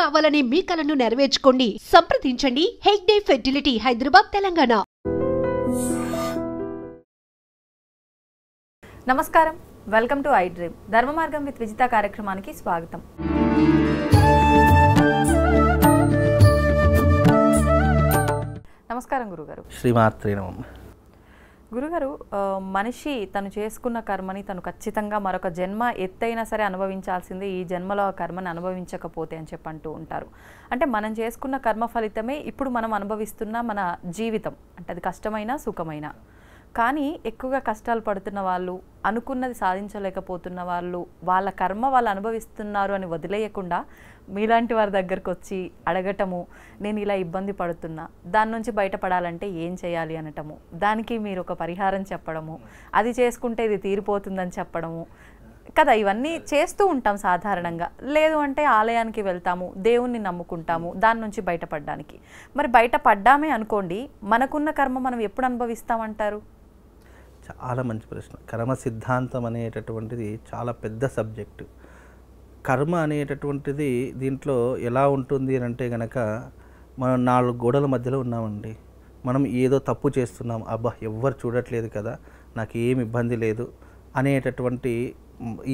కావాలనే మీ కలను నెరవేర్చుకోండి. సంప్రదించండి హెగ్డే ఫెర్టిలిటీ, హైదరాబాద్, తెలంగాణ. నమస్కారం, వెల్కమ్ టు ఐ డ్రీమ్. ధర్మ మార్గం విత్ విజిత కార్యక్రమానికి స్వాగతం. నమస్కారం గురుగారు. శ్రీమాత్రే నమః. గురుగారు, మనిషి తను చేసుకున్న కర్మని తను ఖచ్చితంగా మరొక జన్మ ఎత్తైనా సరే అనుభవించాల్సిందే, ఈ జన్మలో ఆ కర్మని అనుభవించకపోతే అని చెప్పంటూ ఉంటారు. అంటే మనం చేసుకున్న కర్మ ఫలితమే ఇప్పుడు మనం అనుభవిస్తున్న మన జీవితం. అంటే అది కష్టమైనా సుఖమైనా. కానీ ఎక్కువగా కష్టాలు పడుతున్న వాళ్ళు, అనుకున్నది సాధించలేకపోతున్న వాళ్ళు, వాళ్ళ కర్మ వాళ్ళు అనుభవిస్తున్నారు అని వదిలేయకుండా మీలాంటి వారి దగ్గరకు వచ్చి అడగటము, నేను ఇలా ఇబ్బంది పడుతున్నా, దాని నుంచి బయటపడాలంటే ఏం చేయాలి అనటము, దానికి మీరు ఒక పరిహారం చెప్పడము, అది చేసుకుంటే ఇది తీరిపోతుందని చెప్పడము కదా, ఇవన్నీ చేస్తూ ఉంటాం సాధారణంగా. లేదు అంటే ఆలయానికి వెళ్తాము, దేవుణ్ణి నమ్ముకుంటాము దాని నుంచి బయటపడడానికి. మరి బయటపడ్డామే అనుకోండి, మనకున్న కర్మ మనం ఎప్పుడు అనుభవిస్తామంటారు? చాలా మంచి ప్రశ్న. కర్మ సిద్ధాంతం అనేటటువంటిది చాలా పెద్ద సబ్జెక్టు. కర్మ అనేటటువంటిది దీంట్లో ఎలా ఉంటుంది అని అంటే కనుక, మనం 4 గోడల మధ్యలో ఉన్నామండి. మనం ఏదో తప్పు చేస్తున్నాం, అబ్బా ఎవ్వరు చూడట్లేదు కదా, నాకు ఏం ఇబ్బంది లేదు అనేటటువంటి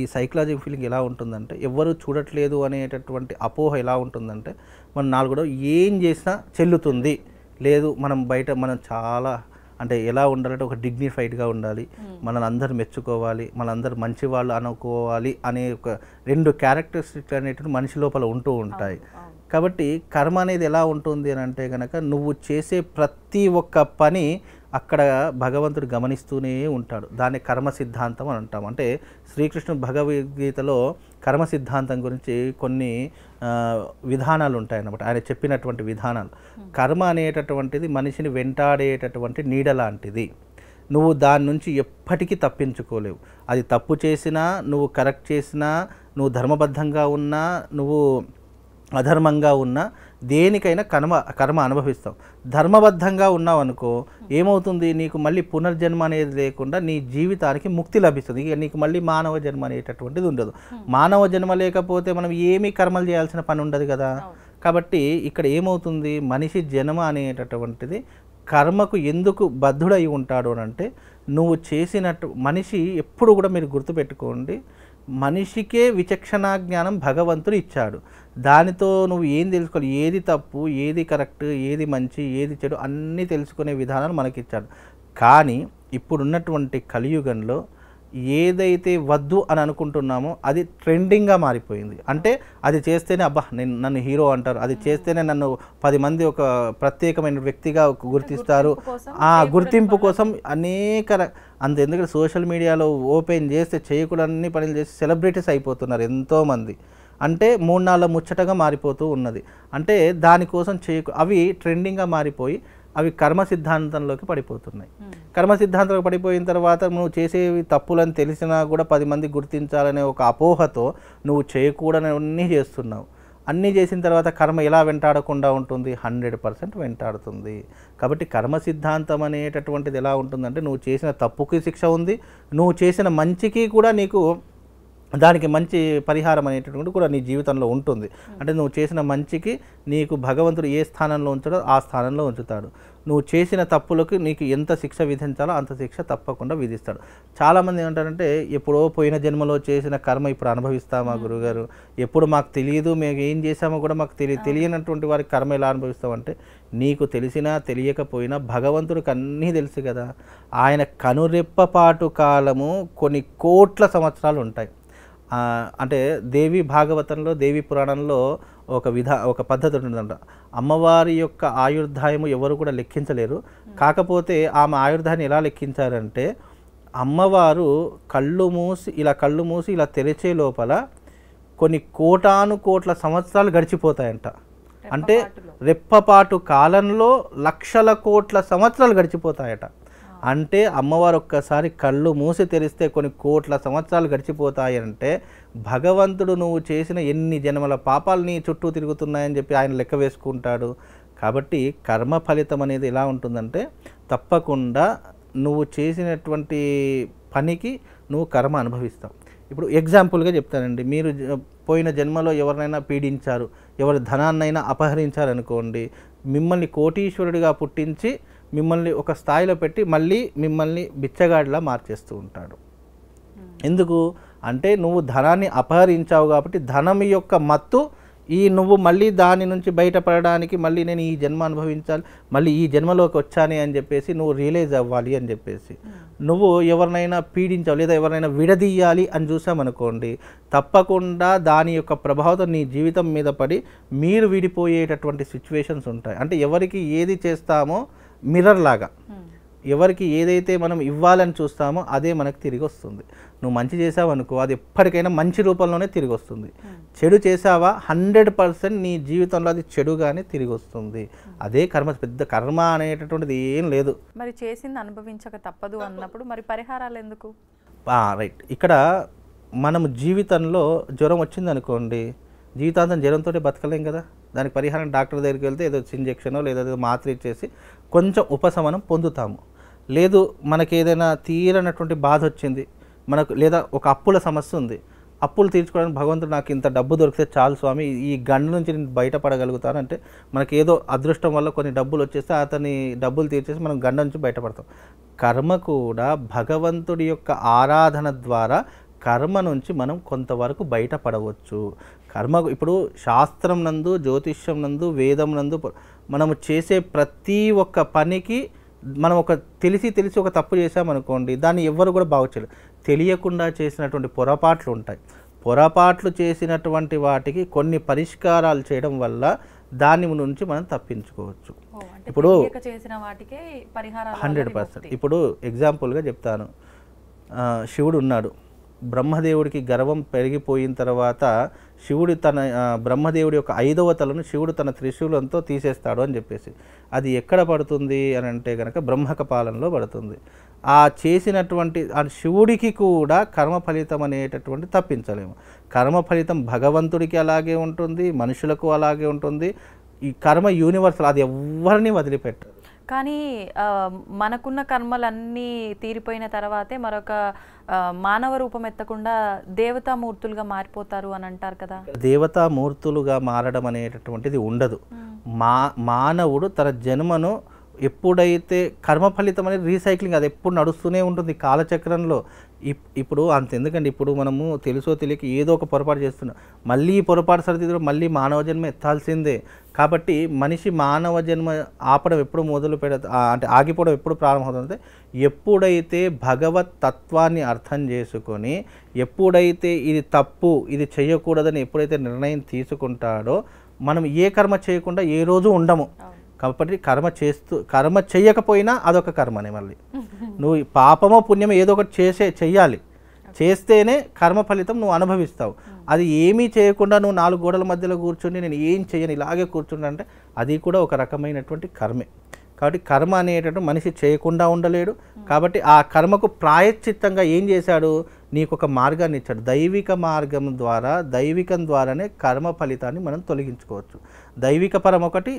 ఈ సైకలాజికల్ ఫీలింగ్ ఎలా ఉంటుందంటే, ఎవ్వరు చూడట్లేదు అనేటటువంటి అపోహ ఎలా ఉంటుందంటే, మనం 4 గోడలు ఏం చేసినా చెల్లుతుంది. లేదు, మనం బయట మనం చాలా అంటే ఎలా ఉండాలంటే ఒక డిగ్నిఫైడ్గా ఉండాలి, మనల్ని అందరూ మెచ్చుకోవాలి, మనందరూ మంచి వాళ్ళు అనుకోవాలి అనే ఒక 2 క్యారెక్టరిస్టిక్స్ అనేటివి మనిషి లోపల ఉంటూ ఉంటాయి. కాబట్టి కర్మ అనేది ఎలా ఉంటుంది అని అంటే కనుక, నువ్వు చేసే ప్రతి ఒక్క పని అక్కడ భగవంతుడు గమనిస్తూనే ఉంటాడు. దాన్ని కర్మ సిద్ధాంతం అని అంటాం. అంటే శ్రీకృష్ణుడు భగవద్గీతలో కర్మ సిద్ధాంతం గురించి కొన్ని విధానాలు ఉంటాయన్నమాట, ఆయన చెప్పినటువంటి విధానాలు. కర్మ అనేటటువంటిది మనిషిని వెంటాడేటటువంటి నీడ లాంటిది. నువ్వు దాని నుంచి ఎప్పటికీ తప్పించుకోలేవు. అది తప్పు చేసినా, నువ్వు కరెక్ట్ చేసినా, నువ్వు ధర్మబద్ధంగా ఉన్నా, నువ్వు అధర్మంగా ఉన్నా, దేనికైనా కర్మ అనుభవిస్తావు. ధర్మబద్ధంగా ఉన్నావు అనుకో, ఏమవుతుంది, నీకు మళ్ళీ పునర్జన్మ అనేది లేకుండా నీ జీవితానికి ముక్తి లభిస్తుంది. ఇక నీకు మళ్ళీ మానవ జన్మ అనేటటువంటిది ఉండదు. మానవ జన్మ లేకపోతే మనం ఏమీ కర్మలు చేయాల్సిన పని ఉండదు కదా. కాబట్టి ఇక్కడ ఏమవుతుంది, మనిషి జన్మ అనేటటువంటిది కర్మకు ఎందుకు బద్ధుడై ఉంటాడు అని అంటే, నువ్వు చేసినట్టు మనిషి ఎప్పుడు కూడా మీరు గుర్తుపెట్టుకోండి, మనిషికే విచక్షణా జ్ఞానం భగవంతుడు ఇచ్చాడు. దానితో నువ్వు ఏం తెలుసుకోవాలి, ఏది తప్పు, ఏది కరెక్ట్, ఏది మంచి, ఏది చెడు అన్నీ తెలుసుకునే విధానాలు మనకిచ్చాడు. కానీ ఇప్పుడున్నటువంటి కలియుగంలో ఏదైతే వద్దు అని అనుకుంటున్నామో అది ట్రెండింగ్గా మారిపోయింది. అంటే అది చేస్తేనే అబ్బా నన్ను హీరో అంటారు, అది చేస్తేనే నన్ను 10 మంది ఒక ప్రత్యేకమైన వ్యక్తిగా గుర్తిస్తారు. ఆ గుర్తింపు కోసం అనేక ఎందుకంటే సోషల్ మీడియాలో ఓపెన్ చేస్తే చేయకూడని పనులు చేసి సెలబ్రిటీస్ అయిపోతున్నారు ఎంతోమంది. అంటే 3-4 ముచ్చటగా మారిపోతూ ఉన్నది. అంటే దానికోసం అవి ట్రెండింగ్గా మారిపోయి అవి కర్మ సిద్ధాంతంలోకి పడిపోతున్నాయి. కర్మ సిద్ధాంతంలో పడిపోయిన తర్వాత నువ్వు చేసేవి తప్పులని తెలిసినా కూడా 10 మంది గుర్తించాలనే ఒక అపోహతో నువ్వు చేయకూడని చేస్తున్నావు. అన్నీ చేసిన తర్వాత కర్మ ఎలా వెంటాడకుండా ఉంటుంది? 100% వెంటాడుతుంది. కాబట్టి కర్మ సిద్ధాంతం అనేటటువంటిది ఎలా ఉంటుందంటే, నువ్వు చేసిన తప్పుకి శిక్ష ఉంది, నువ్వు చేసిన మంచికి కూడా నీకు దానికి మంచి పరిహారం అనేటటువంటి కూడా నీ జీవితంలో ఉంటుంది. అంటే నువ్వు చేసిన మంచికి నీకు భగవంతుడు ఏ స్థానంలో ఉంచాడో ఆ స్థానంలో ఉంచుతాడు. నువ్వు చేసిన తప్పులకు నీకు ఎంత శిక్ష విధించాలో అంత శిక్ష తప్పకుండా విధిస్తాడు. చాలామంది ఏమంటారంటే, ఎప్పుడో పోయిన జన్మలో చేసిన కర్మ ఇప్పుడు అనుభవిస్తామా గురుగారు, ఎప్పుడు మాకు తెలియదు, మేము ఏం చేసామో కూడా మాకు తెలియనటువంటి వారికి కర్మ ఎలా అనుభవిస్తామంటే, నీకు తెలిసినా తెలియకపోయినా భగవంతుడికి అన్నీ తెలుసు కదా. ఆయన కనురెప్పపాటు కాలము కొన్ని కోట్ల సంవత్సరాలు ఉంటాయి. అంటే దేవి భాగవతంలో, దేవి పురాణంలో ఒక పద్ధతి ఉంటుందంట. అమ్మవారి యొక్క ఆయుర్దాయము ఎవరు కూడా లెక్కించలేరు. కాకపోతే ఆమె ఆయుర్దాయాన్ని ఎలా లెక్కించారంటే, అమ్మవారు కళ్ళు మూసి ఇలా తెరిచే లోపల కొన్ని కోట్ల సంవత్సరాలు గడిచిపోతాయంట. అంటే రెప్పపాటు కాలంలో లక్షల కోట్ల సంవత్సరాలు గడిచిపోతాయట. అంటే అమ్మవారు ఒక్కసారి కళ్ళు మూసి తెరిస్తే కొన్ని కోట్ల సంవత్సరాలు గడిచిపోతాయంటే, భగవంతుడు నువ్వు చేసిన ఎన్ని జన్మల పాపాలు నీ చుట్టూ తిరుగుతున్నాయని చెప్పి ఆయన లెక్క వేసుకుంటాడు. కాబట్టి కర్మ ఫలితం అనేది ఎలా ఉంటుందంటే, తప్పకుండా నువ్వు చేసినటువంటి పనికి నువ్వు కర్మ అనుభవిస్తావు. ఇప్పుడు ఎగ్జాంపుల్గా చెప్తానండి, మీరు పోయిన జన్మలో ఎవరినైనా పీడించారు, ఎవరి ధనాన్నైనా అపహరించారనుకోండి, మిమ్మల్ని కోటీశ్వరుడిగా పుట్టించి మిమ్మల్ని ఒక స్థాయిలో పెట్టి మళ్ళీ మిమ్మల్ని బిచ్చగాడిలా మార్చేస్తూ ఉంటాడు. ఎందుకు అంటే నువ్వు ధనాన్ని అపహరించావు కాబట్టి ధనం యొక్క మత్తు నువ్వు మళ్ళీ దాని నుంచి బయటపడడానికి మళ్ళీ నేను ఈ జన్మ అనుభవించాలి, మళ్ళీ ఈ జన్మలోకి వచ్చానే అని చెప్పేసి నువ్వు రియలైజ్ అవ్వాలి అని చెప్పేసి నువ్వు ఎవరినైనా పీడించావు లేదా ఎవరినైనా విడదీయాలి అని చూసామనుకోండి, తప్పకుండా దాని యొక్క ప్రభావం నీ జీవితం మీద పడి మీరు విడిపోయేటటువంటి సిచ్యువేషన్స్ ఉంటాయి. అంటే ఎవరికి ఏది చేస్తామో మిర్రర్ లాగా ఎవరికి ఏదైతే మనం ఇవ్వాలని చూస్తామో అదే మనకు తిరిగి వస్తుంది. నువ్వు మంచి చేసావు అనుకో, అది ఎప్పటికైనా మంచి రూపంలోనే తిరిగి వస్తుంది. చెడు చేసావా 100% నీ జీవితంలో అది చెడుగానే తిరిగి వస్తుంది. అదే కర్మ. పెద్ద కర్మ అనేటటువంటిది ఏం లేదు. మరి చేసింది అనుభవించక తప్పదు అన్నప్పుడు మరి పరిహారాలు ఎందుకు? రైట్. ఇక్కడ మనం జీవితంలో జ్వరం వచ్చింది అనుకోండి, జీవితాంతం జ్వరంతో బతకలేం కదా. దానికి పరిహారం డాక్టర్ దగ్గరికి వెళ్తే ఏదో ఇంజెక్షనో లేదా ఏదో మాత్ర ఇచ్చేసి కొంచెం ఉపశమనం పొందుతాము. లేదు మనకి ఏదైనా తీరనటువంటి బాధ వచ్చింది మనకు, లేదా ఒక అప్పుల సమస్య ఉంది, అప్పులు తీర్చుకోవడానికి భగవంతుడు నాకు ఇంత డబ్బు దొరికితే చాలు స్వామి, ఈ గండు నుంచి నేను బయటపడగలుగుతాను అంటే మనకి ఏదో అదృష్టం వల్ల కొన్ని డబ్బులు వచ్చేస్తే అతని డబ్బులు తీర్చేసి మనం గండ నుంచి బయటపడతాం. కర్మ కూడా భగవంతుడి యొక్క ఆరాధన ద్వారా కర్మ నుంచి మనం కొంతవరకు బయటపడవచ్చు. కర్మ ఇప్పుడు శాస్త్రం నందు, జ్యోతిష్యం నందు, వేదం నందు మనము చేసే ప్రతి ఒక్క పనికి మనం తెలిసి ఒక తప్పు చేసామనుకోండి, దాన్ని ఎవ్వరు కూడా బాగు చేయలేరు. తెలియకుండా చేసినటువంటి పొరపాట్లు ఉంటాయి. పొరపాట్లు చేసినటువంటి వాటికి కొన్ని పరిష్కారాలు చేయడం వల్ల దాని నుంచి మనం తప్పించుకోవచ్చు. ఇప్పుడు 100%. ఇప్పుడు ఎగ్జాంపుల్గా చెప్తాను. శివుడు ఉన్నాడు, బ్రహ్మదేవుడికి గర్వం పెరిగిపోయిన తర్వాత శివుడు బ్రహ్మదేవుడి యొక్క 5వ తలను శివుడు తన త్రిశూలంతో తీసేస్తాడు అని చెప్పేసి, అది ఎక్కడ పడుతుంది అని అంటే కనుక బ్రహ్మకపాలంలో పడుతుంది. ఆ చేసినటువంటి ఆ శివుడికి కూడా కర్మ ఫలితం అనేటటువంటి తప్పించలేము. కర్మ ఫలితం భగవంతుడికి అలాగే ఉంటుంది, మనుషులకు అలాగే ఉంటుంది. ఈ కర్మ యూనివర్సల్, అది ఎవరిని వదిలిపెట్టదు. కానీ మనకున్న కర్మలన్నీ తీరిపోయిన తర్వాతే మరొక మానవ రూపం ఎత్తకుండా దేవతామూర్తులుగా మారిపోతారు అని అంటారు కదా. దేవతామూర్తులుగా మారడం అనేటటువంటిది ఉండదు. మానవుడు తన జన్మను ఎప్పుడైతే కర్మ ఫలితం అనేది రీసైక్లింగ్, అది ఎప్పుడు నడుస్తూనే ఉంటుంది కాలచక్రంలో. ఇప్పుడు అంతెందుకండి, ఇప్పుడు మనము తెలుసో తెలియక ఏదో ఒక పొరపాటు చేస్తున్నాం, మళ్ళీ ఈ పొరపాటు సరిదిద్దులో మళ్ళీ మానవ జన్మ ఎత్తాల్సిందే. కాబట్టి మనిషి మానవ జన్మ ఆపడం ఎప్పుడు అంటే ఆగిపోవడం ఎప్పుడు ప్రారంభమవుతుందంటే ఎప్పుడైతే భగవత్ తత్వాన్ని అర్థం చేసుకొని, ఎప్పుడైతే ఇది తప్పు, ఇది చేయకూడదని ఎప్పుడైతే నిర్ణయం తీసుకుంటాడో మనం ఏ కర్మ చేయకుండా ఏ రోజు ఉండము. కాబట్టి కర్మ చేయకపోయినా అదొక కర్మనే. మళ్ళీ నువ్వు పాపమో పుణ్యమో ఏదో ఒకటి చెయ్యాలి, చేస్తేనే కర్మ ఫలితం నువ్వు అనుభవిస్తావు. అది ఏమీ చేయకుండా నువ్వు 4 గోడల మధ్యలో కూర్చుని నేను ఏం చేయను ఇలాగే కూర్చుంటే అంటే అది కూడా ఒక రకమైనటువంటి కర్మే. కాబట్టి కర్మ అనేటటువంటి మనిషి చేయకుండా ఉండలేడు. కాబట్టి ఆ కర్మకు ప్రాయశ్చిత్తంగా ఏం చేశాడు, నీకు ఒక మార్గాన్ని ఇచ్చాడు. దైవిక మార్గం ద్వారా, దైవికం ద్వారానే కర్మ ఫలితాన్ని మనం తొలగించుకోవచ్చు. దైవిక పరం ఒకటి,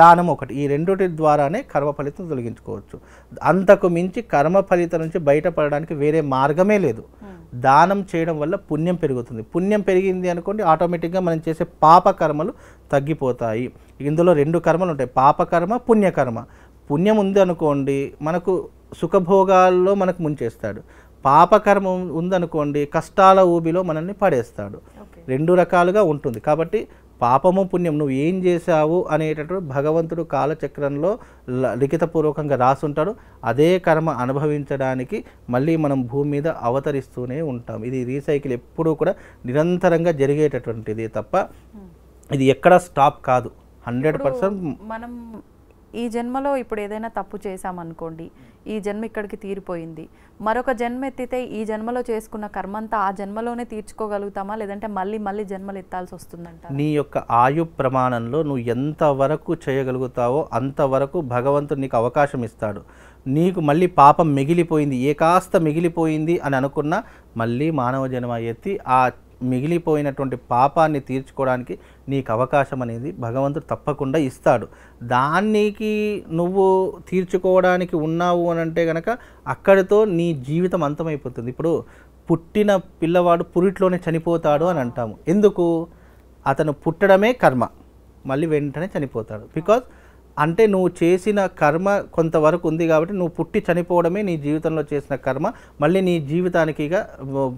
దానం ఒకటి, ఈ రెండిటి ద్వారానే కర్మ ఫలితం తొలగించుకోవచ్చు. అంతకు మించి కర్మ ఫలితం నుంచి బయటపడడానికి వేరే మార్గమే లేదు. దానం చేయడం వల్ల పుణ్యం పెరుగుతుంది. పుణ్యం పెరిగింది అనుకోండి, ఆటోమేటిక్గా మనం చేసే పాప కర్మలు తగ్గిపోతాయి. ఇందులో 2 కర్మలు ఉంటాయి, పాపకర్మ, పుణ్యకర్మ. పుణ్యం ఉంది అనుకోండి మనకు సుఖభోగాల్లో మనకు ముంచేస్తాడు. పాపకర్మ ఉందనుకోండి కష్టాల ఊబిలో మనల్ని పడేస్తాడు. 2 రకాలుగా ఉంటుంది. కాబట్టి పాపము పుణ్యం నువ్వు ఏం చేశావు అనేటటువంటి భగవంతుడు కాలచక్రంలో లిఖితపూర్వకంగా రాసుంటాడు. అదే కర్మ అనుభవించడానికి మళ్ళీ మనం భూమి మీద అవతరిస్తూనే ఉంటాం. ఇది రీసైకిల్ ఎప్పుడూ కూడా నిరంతరంగా జరిగేటటువంటిది తప్ప ఇది ఎక్కడ స్టాప్ కాదు. 100% మనం ఈ జన్మలో ఇప్పుడు ఏదైనా తప్పు చేసామనుకోండి, ఈ జన్మ ఇక్కడికి తీరిపోయింది, మరొక జన్మ ఎత్తితే ఈ జన్మలో చేసుకున్న కర్మంతా ఆ జన్మలోనే తీర్చుకోగలుగుతామా, లేదంటే మళ్ళీ జన్మలు ఎత్తాల్సి వస్తుందంట? నీ యొక్క ఆయు ప్రమాణంలో నువ్వు ఎంతవరకు చేయగలుగుతావో అంతవరకు భగవంతుడు నీకు అవకాశం ఇస్తాడు. నీకు మళ్ళీ పాపం మిగిలిపోయింది, కాస్త మిగిలిపోయింది అని అనుకున్నా మళ్ళీ మానవ జన్మ ఎత్తి ఆ మిగిలిపోయినటువంటి పాపాన్ని తీర్చుకోవడానికి నీకు అవకాశం అనేది భగవంతుడు తప్పకుండా ఇస్తాడు. దానికి నువ్వు తీర్చుకోవడానికి ఉన్నావు అని అంటే కనుక అక్కడితో నీ జీవితం అంతమైపోతుంది. ఇప్పుడు పుట్టిన పిల్లవాడు పురిట్లోనే చనిపోతాడు అని అంటాము. ఎందుకు? అతను పుట్టడమే కర్మ, మళ్ళీ వెంటనే చనిపోతాడు. బికాజ్ అంటే నువ్వు చేసిన కర్మ కొంతవరకు ఉంది కాబట్టి నువ్వు పుట్టి చనిపోవడమే నీ జీవితంలో చేసిన కర్మ, మళ్ళీ నీ జీవితానికి ఇక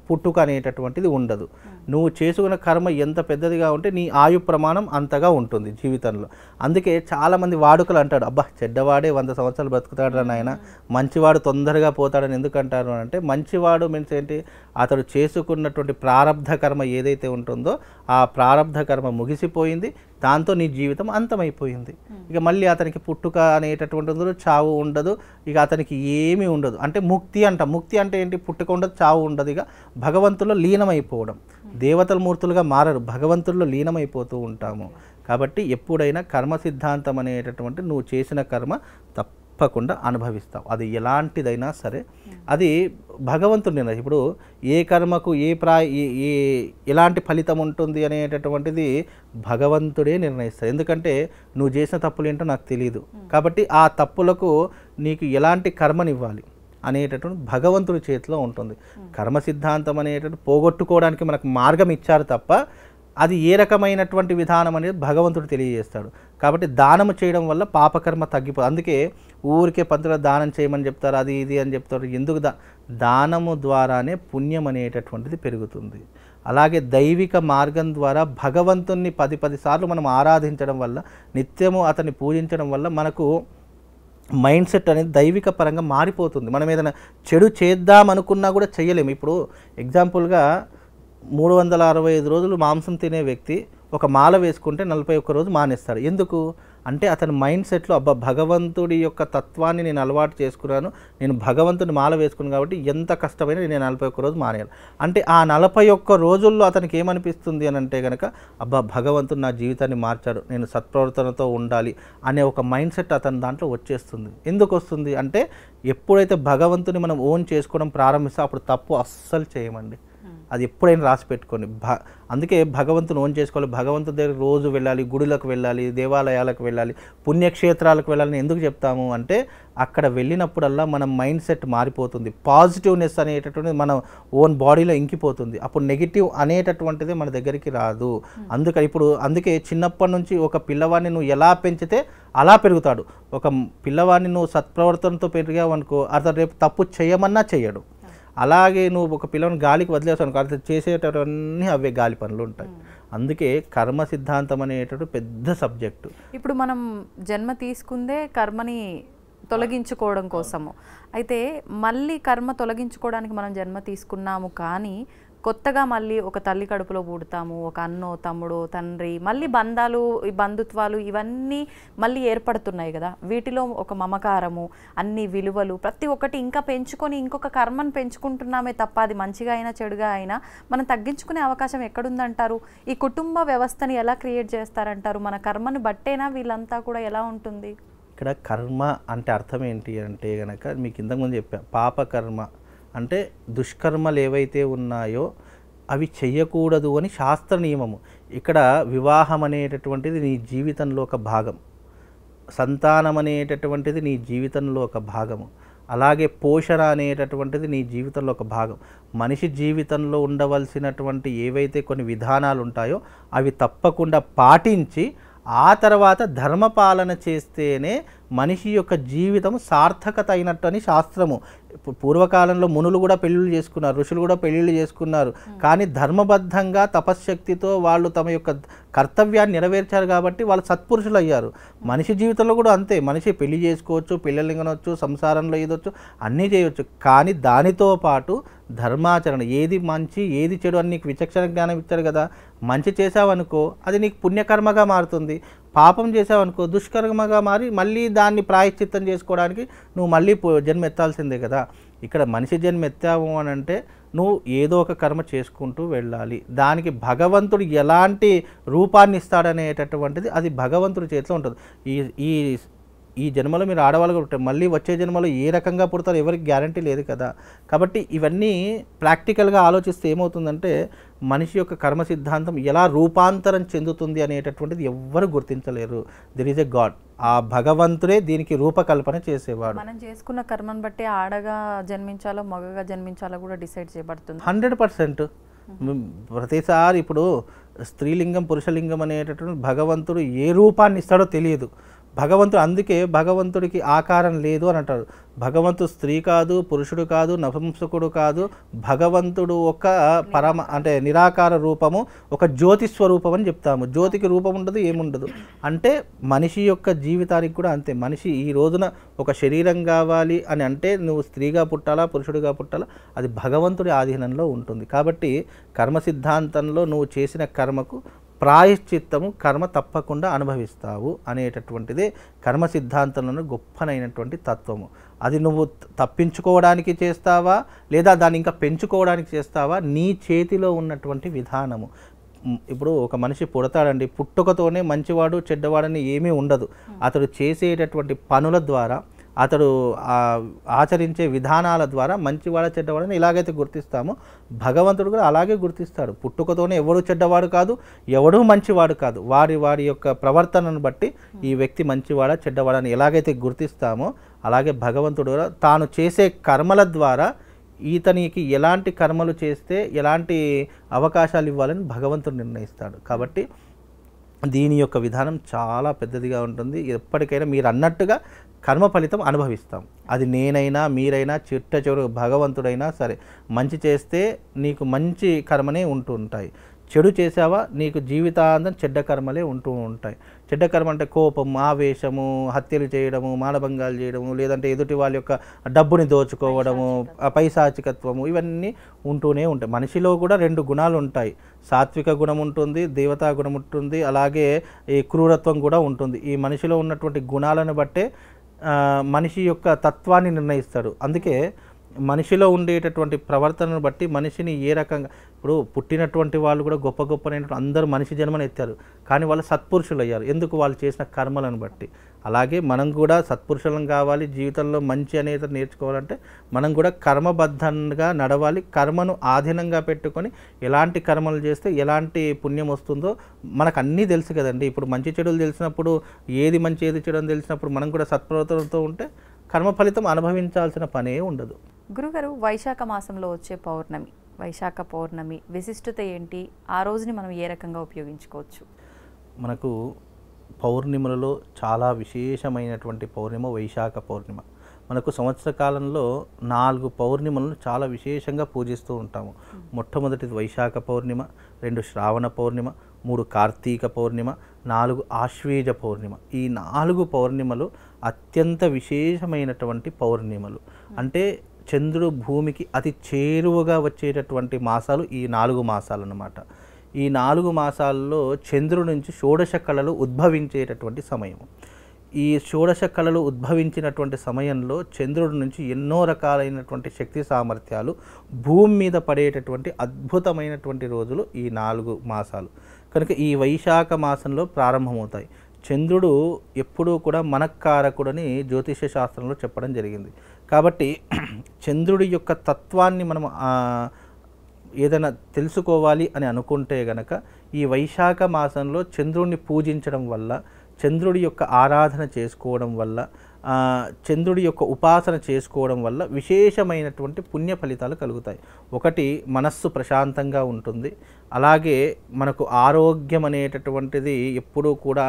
పుట్టుక అనేటటువంటిది ఉండదు. నువ్వు చేసుకున్న కర్మ ఎంత పెద్దదిగా ఉంటే నీ ఆయు ప్రమాణం అంతగా ఉంటుంది జీవితంలో. అందుకే చాలామంది వాడుకలు అంటాడు, అబ్బా చెడ్డవాడే 100 సంవత్సరాలు బ్రతుకుతాడు నాయన, మంచివాడు తొందరగా పోతాడని ఎందుకంటారు అంటే, మంచివాడు మీన్స్ ఏంటి, అతడు చేసుకున్నటువంటి ప్రారబ్ధ కర్మ ఏదైతే ఉంటుందో ఆ ప్రారబ్ధ కర్మ ముగిసిపోయింది, దాంతో నీ జీవితం అంతమైపోయింది. ఇక మళ్ళీ అతనికి పుట్టుక అనేటటువంటి ఉండదు, చావు ఉండదు, ఇక అతనికి ఏమీ ఉండదు. అంటే ముక్తి అంట. ముక్తి అంటే ఏంటి, పుట్టుక ఉండదు, చావు ఉండదు, ఇక భగవంతుల్లో లీనమైపోవడం. దేవతల మూర్తులుగా మారరు, భగవంతుల్లో లీనమైపోతూ ఉంటాము. కాబట్టి ఎప్పుడైనా కర్మ సిద్ధాంతం అనేటటువంటి నువ్వు చేసిన కర్మ తప్పకుండా అనుభవిస్తావు, అది ఎలాంటిదైనా సరే. అది భగవంతుడి నిర్ణయం. ఇప్పుడు ఏ కర్మకు ఎలాంటి ఫలితం ఉంటుంది అనేటటువంటిది భగవంతుడే నిర్ణయిస్తాడు. ఎందుకంటే నువ్వు చేసిన తప్పులు ఏంటో నాకు తెలియదు, కాబట్టి ఆ తప్పులకు నీకు ఎలాంటి కర్మనివ్వాలి అనేటటువంటి భగవంతుడి చేతిలో ఉంటుంది. కర్మ సిద్ధాంతం అనేటటువంటి పోగొట్టుకోవడానికి మనకు మార్గం ఇచ్చారు తప్ప అది ఏ రకమైనటువంటి విధానం అనేది భగవంతుడు తెలియజేస్తాడు. కాబట్టి దానము చేయడం వల్ల పాపకర్మ తగ్గిపోతుంది. అందుకే ఊరికే పంతులు దానం చేయమని చెప్తారు, అది ఇది అని చెప్తారు. ఎందుకు దానము ద్వారానే పుణ్యం అనేటటువంటిది పెరుగుతుంది. అలాగే దైవిక మార్గం ద్వారా భగవంతుణ్ణి 10 సార్లు మనం ఆరాధించడం వల్ల, నిత్యము అతన్ని పూజించడం వల్ల మనకు మైండ్ సెట్ అనేది దైవిక పరంగా మారిపోతుంది. మనం ఏదైనా చెడు చేద్దాం అనుకున్నా కూడా చేయలేము. ఇప్పుడు ఎగ్జాంపుల్గా 365 రోజులు మాంసం తినే వ్యక్తి ఒక మాల వేసుకుంటే 41 రోజు మానేస్తాడు. ఎందుకు అంటే అతని మైండ్ సెట్లో, అబ్బా భగవంతుడి యొక్క తత్వాన్ని నేను అలవాటు చేసుకున్నాను, నేను భగవంతుని మాల వేసుకున్నాను కాబట్టి ఎంత కష్టమైనా నేను 41 రోజు మానేయాలి. అంటే ఆ 41 రోజుల్లో అతనికి ఏమనిపిస్తుంది అని అంటే కనుక, అబ్బా భగవంతుడు నా జీవితాన్ని మార్చాడు, నేను సత్ప్రవర్తనతో ఉండాలి అనే ఒక మైండ్ సెట్ అతని దాంట్లో వచ్చేస్తుంది. ఎందుకు వస్తుంది అంటే, ఎప్పుడైతే భగవంతుని మనం ఓన్ చేసుకోవడం ప్రారంభిస్తే అప్పుడు తప్పు అస్సలు చేయమండి. అది ఎప్పుడైనా రాసి పెట్టుకోండి. అందుకే భగవంతుని ఓన్ చేసుకోవాలి, భగవంతుడి దగ్గర రోజు వెళ్ళాలి, గుడులకు వెళ్ళాలి, దేవాలయాలకు వెళ్ళాలి, పుణ్యక్షేత్రాలకు వెళ్ళాలని ఎందుకు చెప్తాము అంటే, అక్కడ వెళ్ళినప్పుడల్లా మన మైండ్ సెట్ మారిపోతుంది. పాజిటివ్నెస్ అనేటటువంటిది మన ఓన్ బాడీలో ఇంకిపోతుంది. అప్పుడు నెగిటివ్ అనేటటువంటిది మన దగ్గరికి రాదు. అందుకే చిన్నప్పటి నుంచి ఒక పిల్లవాడిని నువ్వు ఎలా పెంచితే అలా పెరుగుతాడు. ఒక పిల్లవాడిని నువ్వు సత్ప్రవర్తనతో పెరిగావు అనుకో, అతను రేపు తప్పు చేయమన్నా చేయడు. అలాగే నువ్వు ఒక పిల్లని గాలికి వదిలేసావు, అది చేసేటవన్నీ అవే గాలి పనులు ఉంటాయి. అందుకే కర్మ సిద్ధాంతం అనేటటువంటి పెద్ద సబ్జెక్టు. ఇప్పుడు మనం జన్మ తీసుకుందే కర్మని తొలగించుకోవడం కోసము. అయితే మళ్ళీ కర్మ తొలగించుకోవడానికి మనం జన్మ తీసుకున్నాము, కానీ కొత్తగా మళ్ళీ ఒక తల్లి కడుపులో పుడతాము, ఒక అన్నో తమ్ముడో తండ్రి, మళ్ళీ బంధాలు, బంధుత్వాలు ఇవన్నీ మళ్ళీ ఏర్పడుతున్నాయి కదా. వీటిలో ఒక మమకారము, అన్ని విలువలు ప్రతి ఒక్కటి ఇంకా పెంచుకొని ఇంకొక కర్మను పెంచుకుంటున్నామే తప్ప, అది మంచిగా అయినా చెడుగా అయినా మనం తగ్గించుకునే అవకాశం ఎక్కడుందంటారు? ఈ కుటుంబ వ్యవస్థని ఎలా క్రియేట్ చేస్తారంటారు? మన కర్మను బట్టేనా వీళ్ళంతా కూడా ఎలా ఉంటుంది? ఇక్కడ కర్మ అంటే అర్థం ఏంటి అంటే కనుక, మీకు ఇంతకుముందు చెప్పా, పాపకర్మ అంటే దుష్కర్మలు ఏవైతే ఉన్నాయో అవి చెయ్యకూడదు అని శాస్త్ర నియమము. ఇక్కడ వివాహం అనేటటువంటిది నీ జీవితంలో ఒక భాగం, సంతానం అనేటటువంటిది నీ జీవితంలో ఒక భాగము, అలాగే పోషణ అనేటటువంటిది నీ జీవితంలో ఒక భాగం. మనిషి జీవితంలో ఉండవలసినటువంటి ఏవైతే కొన్ని విధానాలు ఉంటాయో అవి తప్పకుండా పాటించి ఆ తర్వాత ధర్మపాలన చేస్తేనే మనిషి యొక్క జీవితం సార్థకత అయినట్టు అని శాస్త్రము. పూర్వకాలంలో మునులు కూడా పెళ్ళిళ్ళు చేసుకున్నారు, ఋషులు కూడా పెళ్ళిళ్ళు చేసుకున్నారు, కానీ ధర్మబద్ధంగా తపశ్శక్తితో వాళ్ళు తమ యొక్క కర్తవ్యాన్ని నెరవేర్చారు కాబట్టి వాళ్ళు సత్పురుషులు అయ్యారు. మనిషి జీవితంలో కూడా అంతే, మనిషి పెళ్లి చేసుకోవచ్చు, పిల్లల్ని కనవచ్చు, సంసారంలో ఏదొచ్చు, అన్నీ చేయవచ్చు, కానీ దానితో పాటు ధర్మాచరణ, ఏది మంచి ఏది చెడు అని నీకు విచక్షణ జ్ఞానం ఇచ్చాడు కదా. మంచి చేసావనుకో అది నీకు పుణ్యకర్మగా మారుతుంది, పాపం చేసావనుకో దుష్కర్మగా మారి మళ్ళీ దాన్ని ప్రాయశ్చిత్తం చేసుకోవడానికి నువ్వు మళ్ళీ జన్మ ఎత్తాల్సిందే కదా. ఇక్కడ మనిషి జన్మ ఎత్తావు అని అంటే నువ్వు ఏదో ఒక కర్మ చేసుకుంటూ వెళ్ళాలి. దానికి భగవంతుడు ఎలాంటి రూపాన్ని ఇస్తాడనేటటువంటిది అది భగవంతుడి చేతిలో ఉంటుంది. ఈ జన్మలో మీరు ఆడవాళ్ళుగా ఉంటారు, మళ్ళీ వచ్చే జన్మలో ఏ రకంగా పుడతారో ఎవరికి గ్యారంటీ లేదు కదా. కాబట్టి ఇవన్నీ ప్రాక్టికల్గా ఆలోచిస్తే ఏమవుతుందంటే మనిషి యొక్క కర్మ సిద్ధాంతం ఎలా రూపాంతరం చెందుతుంది అనేటటువంటిది ఎవ్వరు గుర్తించలేరు. దెర్ ఈజ్ ఎ గాడ్, ఆ భగవంతుడే దీనికి రూపకల్పన చేసేవాడు. మనం చేసుకున్న కర్మను బట్టి ఆడగా జన్మించాలో మగగా జన్మించాలో కూడా డిసైడ్ చేయబడుతుంది. 100%. ప్రతిసారి ఇప్పుడు స్త్రీలింగం పురుషలింగం అనేటటువంటి భగవంతుడు ఏ రూపాన్ని ఇస్తాడో తెలియదు. భగవంతుడు అందుకే భగవంతుడికి ఆకారం లేదు అని అంటారు. భగవంతుడు స్త్రీ కాదు, పురుషుడు కాదు, నపుంసకుడు కాదు. భగవంతుడు ఒక పరమ అంటే నిరాకార రూపము, ఒక జ్యోతి స్వరూపం అని చెప్తాము. జ్యోతికి రూపం ఉండదు, ఏముండదు. అంటే మనిషి యొక్క జీవితానికి కూడా అంతే. మనిషి ఈ రోజున ఒక శరీరం కావాలి అని అంటే నువ్వు స్త్రీగా పుట్టాలా, పురుషుడిగా పుట్టాలా, అది భగవంతుడి ఆధీనంలో ఉంటుంది. కాబట్టి కర్మ సిద్ధాంతంలో నువ్వు చేసిన కర్మకు ప్రాయశ్చిత్తము కర్మ తప్పకుండా అనుభవిస్తావు అనేటటువంటిదే కర్మ సిద్ధాంతంలోని గొప్పనైనటువంటి తత్వము. అది నువ్వు తప్పించుకోవడానికి చేస్తావా లేదా దాన్ని ఇంకా పెంచుకోవడానికి చేస్తావా, నీ చేతిలో ఉన్నటువంటి విధానము. ఇప్పుడు ఒక మనిషి పుడతాడండి, పుట్టుకతోనే మంచివాడు చెడ్డవాడని ఏమీ ఉండదు. అతడు చేసేటటువంటి పనుల ద్వారా, అతడు ఆచరించే విధానాల ద్వారా మంచివాడ చెడ్డవాడని ఎలాగైతే గుర్తిస్తామో భగవంతుడు కూడా అలాగే గుర్తిస్తాడు. పుట్టుకతోనే ఎవడు చెడ్డవాడు కాదు, ఎవడూ మంచివాడు కాదు. వారి యొక్క ప్రవర్తనను బట్టి ఈ వ్యక్తి మంచివాడ చెడ్డవాడని ఎలాగైతే గుర్తిస్తామో అలాగే భగవంతుడు తాను చేసే కర్మల ద్వారా ఈతనికి ఎలాంటి కర్మలు చేస్తే ఎలాంటి అవకాశాలు ఇవ్వాలని భగవంతుడు నిర్ణయిస్తాడు. కాబట్టి దీని యొక్క విధానం చాలా పెద్దదిగా ఉంటుంది. ఎప్పటికైనా మీరు అన్నట్టుగా కర్మ ఫలితం అనుభవిస్తాం. అది నేనైనా మీరైనా చిట్ట చివరి భగవంతుడైనా సరే, మంచి చేస్తే నీకు మంచి కర్మనే ఉంటూ ఉంటాయి, చెడు చేసావా నీకు జీవితాంతం చెడ్డ కర్మలే ఉంటూ ఉంటాయి. చెడ్డ కర్మ అంటే కోపం, ఆవేశము, హత్యలు చేయడము, మానభంగాలు చేయడము, లేదంటే ఎదుటి వాళ్ళ యొక్క డబ్బుని దోచుకోవడము, పైశాచికత్వము, ఇవన్నీ ఉంటూనే ఉంటాయి. మనిషిలో కూడా 2 గుణాలు ఉంటాయి. సాత్విక గుణం ఉంటుంది, దేవతా గుణం ఉంటుంది, అలాగే ఈ క్రూరత్వం కూడా ఉంటుంది. ఈ మనిషిలో ఉన్నటువంటి గుణాలను బట్టే మనిషి యొక్క తత్వాన్ని నిర్ణయిస్తాడు. అందుకే మనిషిలో ఉండేటటువంటి ప్రవర్తనను బట్టి మనిషిని ఏ రకంగా, ఇప్పుడు పుట్టినటువంటి వాళ్ళు కూడా గొప్ప గొప్పనైనటువంటి అందరూ మనిషి జన్మను ఎత్తారు, కానీ వాళ్ళు సత్పురుషులు అయ్యారు. ఎందుకు? వాళ్ళు చేసిన కర్మలను బట్టి. అలాగే మనం కూడా సత్పురుషులం కావాలి, జీవితంలో మంచి అనేది నేర్చుకోవాలంటే మనం కూడా కర్మబద్ధంగా నడవాలి. కర్మను ఆధీనంగా పెట్టుకొని ఎలాంటి కర్మలు చేస్తే ఎలాంటి పుణ్యం వస్తుందో మనకు అన్నీ తెలుసు కదండి. ఇప్పుడు మంచి చెడులు తెలిసినప్పుడు, ఏది మంచి ఏది చెడు అని తెలిసినప్పుడు మనం కూడా సత్ప్రవర్తనతో ఉంటే కర్మ ఫలితం అనుభవించాల్సిన పనే ఉండదు. గురుగారు, వైశాఖ మాసంలో వచ్చే పౌర్ణమి, వైశాఖ పౌర్ణమి విశిష్టత ఏంటి? ఆ రోజుని మనం ఏ రకంగా ఉపయోగించుకోవచ్చు? మనకు పౌర్ణిమలలో చాలా విశేషమైనటువంటి పౌర్ణిమ వైశాఖ పౌర్ణిమ. మనకు సంవత్సర కాలంలో 4 పౌర్ణిమలను చాలా విశేషంగా పూజిస్తూ ఉంటాము. మొట్టమొదటిది వైశాఖ పౌర్ణిమ, 2 శ్రావణ పౌర్ణిమ, 3 కార్తీక పౌర్ణిమ, 4 ఆశ్వేజ పౌర్ణిమ. ఈ 4 పౌర్ణిమలు అత్యంత విశేషమైనటువంటి పౌర్ణిమలు. అంటే చంద్రుడు భూమికి అతి చేరువగా వచ్చేటటువంటి మాసాలు ఈ 4 మాసాలు అన్నమాట. ఈ 4 మాసాల్లో చంద్రుడి నుంచి షోడశ కళలు ఉద్భవించేటటువంటి సమయం. ఈ షోడశ కళలు ఉద్భవించినటువంటి సమయంలో చంద్రుడి నుంచి ఎన్నో రకాలైనటువంటి శక్తి సామర్థ్యాలు భూమి మీద పడేటటువంటి అద్భుతమైనటువంటి రోజులు ఈ 4 మాసాలు. కనుక ఈ వైశాఖ మాసంలో ప్రారంభమవుతాయి. చంద్రుడు ఎప్పుడూ కూడా మనక్కారకుడని జ్యోతిష శాస్త్రంలో చెప్పడం జరిగింది. కాబట్టి చంద్రుడి యొక్క తత్వాన్ని మనం ఏదైనా తెలుసుకోవాలి అని అనుకుంటే గనక ఈ వైశాఖ మాసంలో చంద్రుడిని పూజించడం వల్ల, చంద్రుడి యొక్క ఆరాధన చేసుకోవడం వల్ల, చంద్రుడి యొక్క ఉపాసన చేసుకోవడం వల్ల విశేషమైనటువంటి పుణ్య ఫలితాలు కలుగుతాయి. ఒకటి, మనస్సు ప్రశాంతంగా ఉంటుంది. అలాగే మనకు ఆరోగ్యం అనేటటువంటిది ఎప్పుడూ కూడా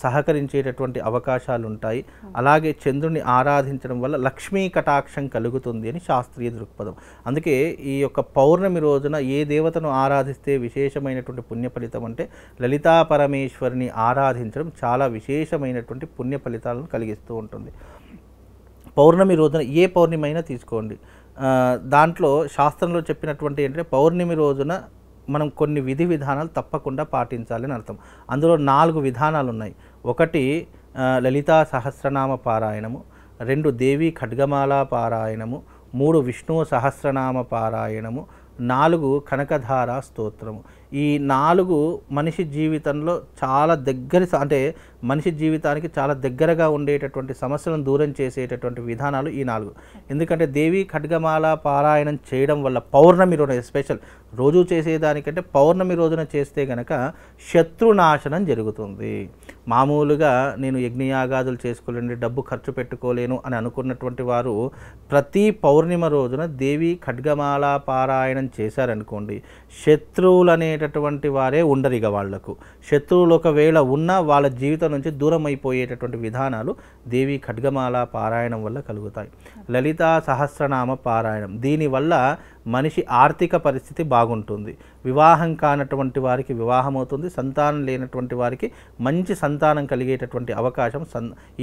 సహకరించేటటువంటి అవకాశాలు ఉంటాయి. అలాగే చంద్రుని ఆరాధించడం వల్ల లక్ష్మీ కటాక్షం కలుగుతుంది అని శాస్త్రీయ దృక్పథం. అందుకే ఈ యొక్క పౌర్ణమి రోజున ఏ దేవతను ఆరాధిస్తే విశేషమైనటువంటి పుణ్య ఫలితం అంటే లలితా పరమేశ్వరిని ఆరాధించడం చాలా విశేషమైనటువంటి పుణ్య ఫలితాలను కలిగిస్తూ ఉంటుంది. పౌర్ణమి రోజున ఏ పౌర్ణమి అయినా తీసుకోండి, దాంట్లో శాస్త్రంలో చెప్పినటువంటి ఏంటంటే పౌర్ణమి రోజున మనం కొన్ని విధి విధానాలు తప్పకుండా పాటించాలని అర్థం. అందులో 4 విధానాలు ఉన్నాయి. ఒకటి లలితా సహస్రనామ పారాయణము, 2 దేవీ ఖడ్గమాల పారాయణము, 3 విష్ణు సహస్రనామ పారాయణము, 4 కనకధార స్తోత్రము. ఈ 4 మనిషి జీవితంలో చాలా అంటే మనిషి జీవితానికి చాలా దగ్గరగా ఉండేటటువంటి సమస్యలను దూరం చేసేటటువంటి విధానాలు ఈ 4. ఎందుకంటే దేవి ఖడ్గమాల పారాయణం చేయడం వల్ల పౌర్ణమి రోజున స్పెషల్, రోజు చేసేదానికంటే పౌర్ణమి రోజున చేస్తే గనక శత్రునాశనం జరుగుతుంది. మామూలుగా నేను యజ్ఞయాగాదులు చేసుకోలేను, డబ్బు ఖర్చు పెట్టుకోలేను అని అనుకున్నటువంటి వారు ప్రతి పౌర్ణిమ రోజున దేవి ఖడ్గమాల పారాయణం చేశారనుకోండి, శత్రువులు అనేటటువంటి అనేటటువంటి వారే ఉండరు ఇక వాళ్లకు. శత్రువులు ఒకవేళ ఉన్నా వాళ్ళ జీవితం నుంచి దూరం అయిపోయేటటువంటి విధానాలు దేవి ఖడ్గమాల పారాయణం వల్ల కలుగుతాయి. లలితా సహస్రనామ పారాయణం, దీనివల్ల మనిషి ఆర్థిక పరిస్థితి బాగుంటుంది. వివాహం కానటువంటి వారికి వివాహం అవుతుంది. సంతానం లేనటువంటి వారికి మంచి సంతానం కలిగేటటువంటి అవకాశం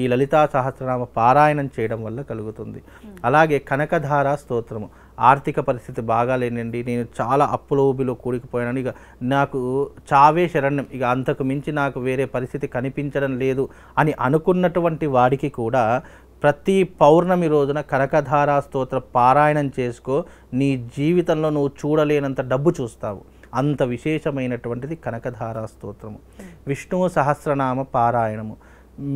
ఈ లలితా సహస్రనామ పారాయణం చేయడం వల్ల కలుగుతుంది. అలాగే కనకధార స్తోత్రము, ఆర్థిక పరిస్థితి బాగాలేనండి, నేను చాలా అప్పుల ఊబిలో కూడికిపోయాను, ఇక నాకు చావే శరణ్యం, ఇక అంతకు మించి నాకు వేరే పరిస్థితి కనిపించడం లేదు అని అనుకున్నటువంటి వాడికి కూడా ప్రతి పౌర్ణమి రోజున కనకధారా స్తోత్ర పారాయణం చేసుకో. నీ జీవితంలో నువ్వు చూడలేనంత డబ్బు చూస్తావు. అంత విశేషమైనటువంటిది కనకధారా స్తోత్రము. విష్ణు సహస్రనామ పారాయణము,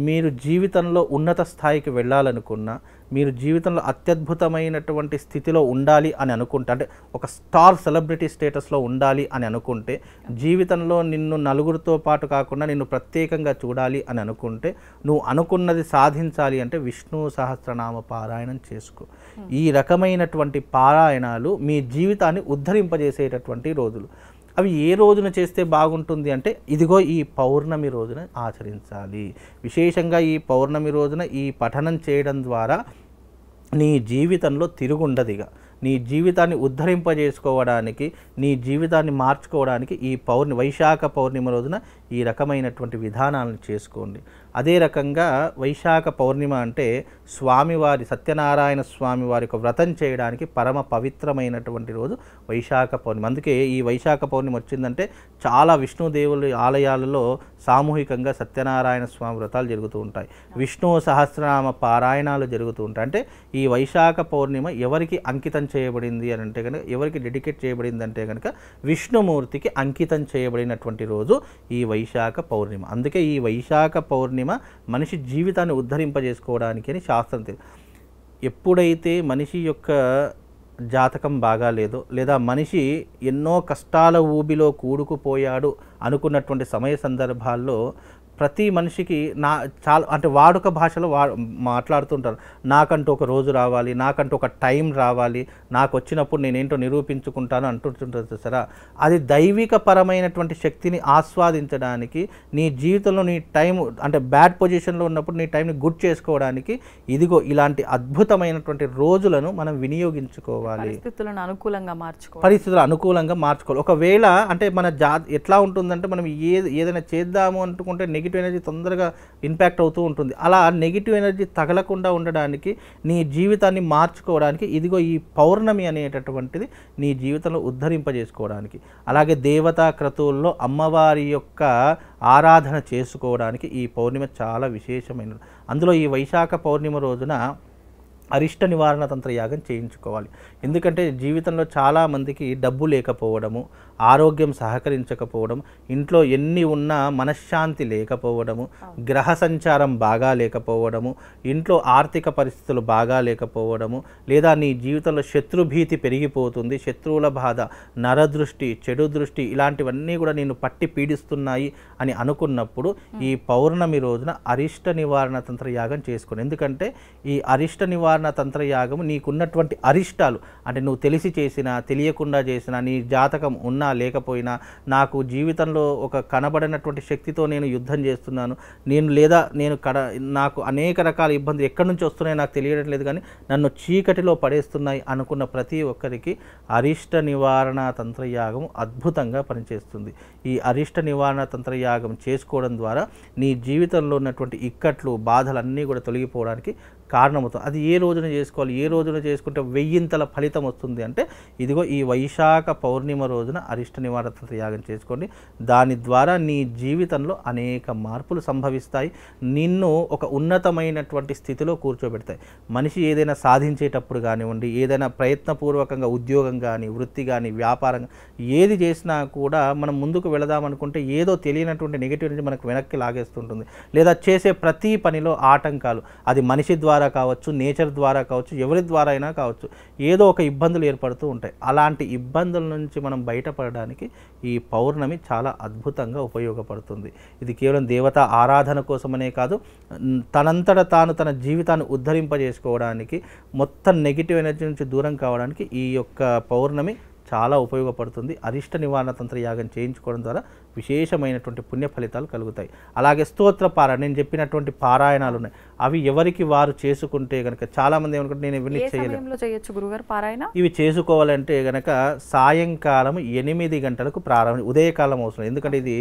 మీరు జీవితంలో ఉన్నత స్థాయికి వెళ్ళాలనుకున్నా, మీరు జీవితంలో అత్యద్భుతమైనటువంటి స్థితిలో ఉండాలి అని అనుకుంటే, అంటే ఒక స్టార్ సెలబ్రిటీ స్టేటస్లో ఉండాలి అని అనుకుంటే, జీవితంలో నిన్ను నలుగురితో పాటు కాకుండా నిన్ను ప్రత్యేకంగా చూడాలి అని అనుకుంటే, నువ్వు అనుకున్నది సాధించాలి అంటే విష్ణు సహస్రనామ పారాయణం చేసుకో. ఈ రకమైనటువంటి పారాయణాలు మీ జీవితాన్ని ఉద్ధరింపజేసేటటువంటి రోజులు. అవి ఏ రోజున చేస్తే బాగుంటుంది అంటే, ఇదిగో ఈ పౌర్ణమి రోజున ఆచరించాలి. విశేషంగా ఈ పౌర్ణమి రోజున ఈ పఠనం చేయడం ద్వారా నీ జీవితంలో తిరుగుండదిగా. నీ జీవితాన్ని ఉద్ధరింపజేసుకోవడానికి, నీ జీవితాన్ని మార్చుకోవడానికి ఈ వైశాఖ పౌర్ణిమ రోజున ఈ రకమైనటువంటి విధానాలను చేసుకోండి. అదే రకంగా వైశాఖ పౌర్ణిమ అంటే స్వామివారి సత్యనారాయణ స్వామి వారి యొక్క వ్రతం చేయడానికి పరమ పవిత్రమైనటువంటి రోజు వైశాఖ పౌర్ణిమ. అందుకే ఈ వైశాఖ పౌర్ణిమ వచ్చిందంటే చాలా విష్ణుదేవుల ఆలయాలలో సామూహికంగా సత్యనారాయణ స్వామి వ్రతాలు జరుగుతూ ఉంటాయి. విష్ణు సహస్రనామ పారాయణాలు జరుగుతూ ఉంటాయి. అంటే ఈ వైశాఖ పౌర్ణిమ ఎవరికి అంకితం చేయబడింది అని అంటే కనుక, ఎవరికి డెడికేట్ చేయబడింది అంటే కనుక విష్ణుమూర్తికి అంకితం చేయబడినటువంటి రోజు ఈ వైశాఖ పౌర్ణిమ. అందుకే ఈ వైశాఖ పౌర్ణిమ మనిషి జీవితాన్ని ఉద్ధరింపజేసుకోవడానికి అని శాస్త్రం. ఎప్పుడైతే మనిషి యొక్క జాతకం బాగాలేదో, లేదా మనిషి ఎన్నో కష్టాల ఊబిలో కూడుకుపోయాడు అనుకున్నటువంటి సమయ సందర్భాల్లో ప్రతి మనిషికి చాలా అంటే వాడుక భాషలో మాట్లాడుతుంటారు. నాకంటూ ఒక రోజు రావాలి, నాకంటూ ఒక టైం రావాలి, నాకు వచ్చినప్పుడు నేనేంటో నిరూపించుకుంటాను అంటుంటుంటారు సరే. అది దైవిక పరమైనటువంటి శక్తిని ఆస్వాదించడానికి, నీ జీవితంలో నీ టైం అంటే బ్యాడ్ పొజిషన్లో ఉన్నప్పుడు నీ టైంని గుడ్ చేసుకోవడానికి ఇదిగో ఇలాంటి అద్భుతమైనటువంటి రోజులను మనం వినియోగించుకోవాలి. పరిస్థితులను అనుకూలంగా మార్చుకోవాలి. ఒకవేళ అంటే మన ఎట్లా ఉంటుందంటే, మనం ఏదైనా చేద్దాము అనుకుంటే నెగిటివ్ ఎనర్జీ తొందరగా ఇంపాక్ట్ అవుతూ ఉంటుంది. అలా నెగిటివ్ ఎనర్జీ తగలకుండా ఉండడానికి, నీ జీవితాన్ని మార్చుకోవడానికి ఇదిగో ఈ పౌర్ణమి అనేటటువంటిది నీ జీవితంలో ఉద్ధరింపజేసుకోవడానికి, అలాగే దేవతా క్రతువుల్లో అమ్మవారి యొక్క ఆరాధన చేసుకోవడానికి ఈ పౌర్ణిమ చాలా విశేషమైనది. అందులో ఈ వైశాఖ పౌర్ణిమ రోజున అరిష్ట నివారణ తంత్ర యాగం చేయించుకోవాలి. ఎందుకంటే జీవితంలో చాలామందికి డబ్బు లేకపోవడము, ఆరోగ్యం సహకరించకపోవడం, ఇంట్లో ఎన్ని ఉన్నా మనశ్శాంతి లేకపోవడము, గ్రహ సంచారం బాగా లేకపోవడము, ఇంట్లో ఆర్థిక పరిస్థితులు బాగా లేకపోవడము, లేదా నీ జీవితంలో శత్రుభీతి పెరిగిపోతుంది, శత్రువుల బాధ, నరదృష్టి, చెడు దృష్టి, ఇలాంటివన్నీ కూడా నిన్ను పట్టి పీడిస్తున్నాయి అని అనుకున్నప్పుడు ఈ పౌర్ణమి రోజున అరిష్ట నివారణ తంత్ర యాగం చేసుకోండి. ఎందుకంటే ఈ అరిష్ట నివారణ తంత్రయాగం నీకున్నటువంటి అరిష్టాలు, అంటే నువ్వు తెలిసి చేసినా తెలియకుండా చేసినా, నీ జాతకం ఉన్నా లేకపోయినా, నాకు జీవితంలో ఒక కనబడినటువంటి శక్తితో నేను యుద్ధం చేస్తున్నాను, నాకు అనేక రకాల ఇబ్బందులు ఎక్కడి నుంచి వస్తున్నాయో నాకు తెలియడం లేదు, కానీ నన్ను చీకటిలో పడేస్తున్నాయి అనుకున్న ప్రతి ఒక్కరికి అరిష్ట నివారణ తంత్రయాగం అద్భుతంగా పనిచేస్తుంది. ఈ అరిష్ట నివారణ తంత్రయాగం చేసుకోవడం ద్వారా నీ జీవితంలో ఉన్నటువంటి ఇక్కట్లు, బాధలన్నీ కూడా తొలగిపోవడానికి కారణమవుతుంది. అది ఏ రోజున చేసుకోవాలి, ఏ రోజున చేసుకుంటే 1000 ఫలితం వస్తుంది అంటే ఇదిగో ఈ వైశాఖ పౌర్ణిమ రోజున అరిష్ట నివారణ యాగం చేసుకోండి. దాని ద్వారా నీ జీవితంలో అనేక మార్పులు సంభవిస్తాయి, నిన్ను ఒక ఉన్నతమైనటువంటి స్థితిలో కూర్చోబెడతాయి. మనిషి ఏదైనా సాధించేటప్పుడు కానివ్వండి, ఏదైనా ప్రయత్నపూర్వకంగా ఉద్యోగం కానీ, వృత్తి కానీ, వ్యాపారం ఏది చేసినా కూడా మనం ముందుకు వెళదామనుకుంటే ఏదో తెలియనటువంటి నెగిటివ్ నుంచి మనకు వెనక్కి లాగేస్తుంటుంది. లేదా చేసే ప్రతి పనిలో ఆటంకాలు, అది మనిషి ద్వారా కావచ్చు, నేచర్ ద్వారా కావచ్చు, ఎవరి ద్వారా అయినా కావచ్చు, ఏదో ఒక ఇబ్బందులు ఏర్పడుతూ ఉంటాయి. అలాంటి ఇబ్బందుల నుంచి మనం బయటపడడానికి ఈ పౌర్ణమి చాలా అద్భుతంగా ఉపయోగపడుతుంది. ఇది కేవలం దేవతా ఆరాధన కోసమనే కాదు, తనంతట తాను తన జీవితాన్ని ఉద్ధరింపజేసుకోవడానికి, మొత్తం నెగిటివ్ ఎనర్జీ నుంచి దూరం కావడానికి ఈ యొక్క పౌర్ణమి చాలా ఉపయోగపడుతుంది. అరిష్ట నివారణ తంత్ర యాగం చేయించుకోవడం ద్వారా విశేషమైనటువంటి పుణ్య ఫలితాలు కలుగుతాయి. అలాగే స్తోత్ర పారాయణ, నేను చెప్పినటువంటి పారాయణాలు ఉన్నాయి, అవి ఎవరికి వారు చేసుకుంటే కనుక, చాలామంది ఏమనుకుంటే నేను ఇవన్నీ చేయలేదు, ఇవి చేసుకోవాలంటే కనుక సాయంకాలం 8 గంటలకు ప్రారంభం, ఉదయకాలం అవుతుంది. ఎందుకంటే ఇది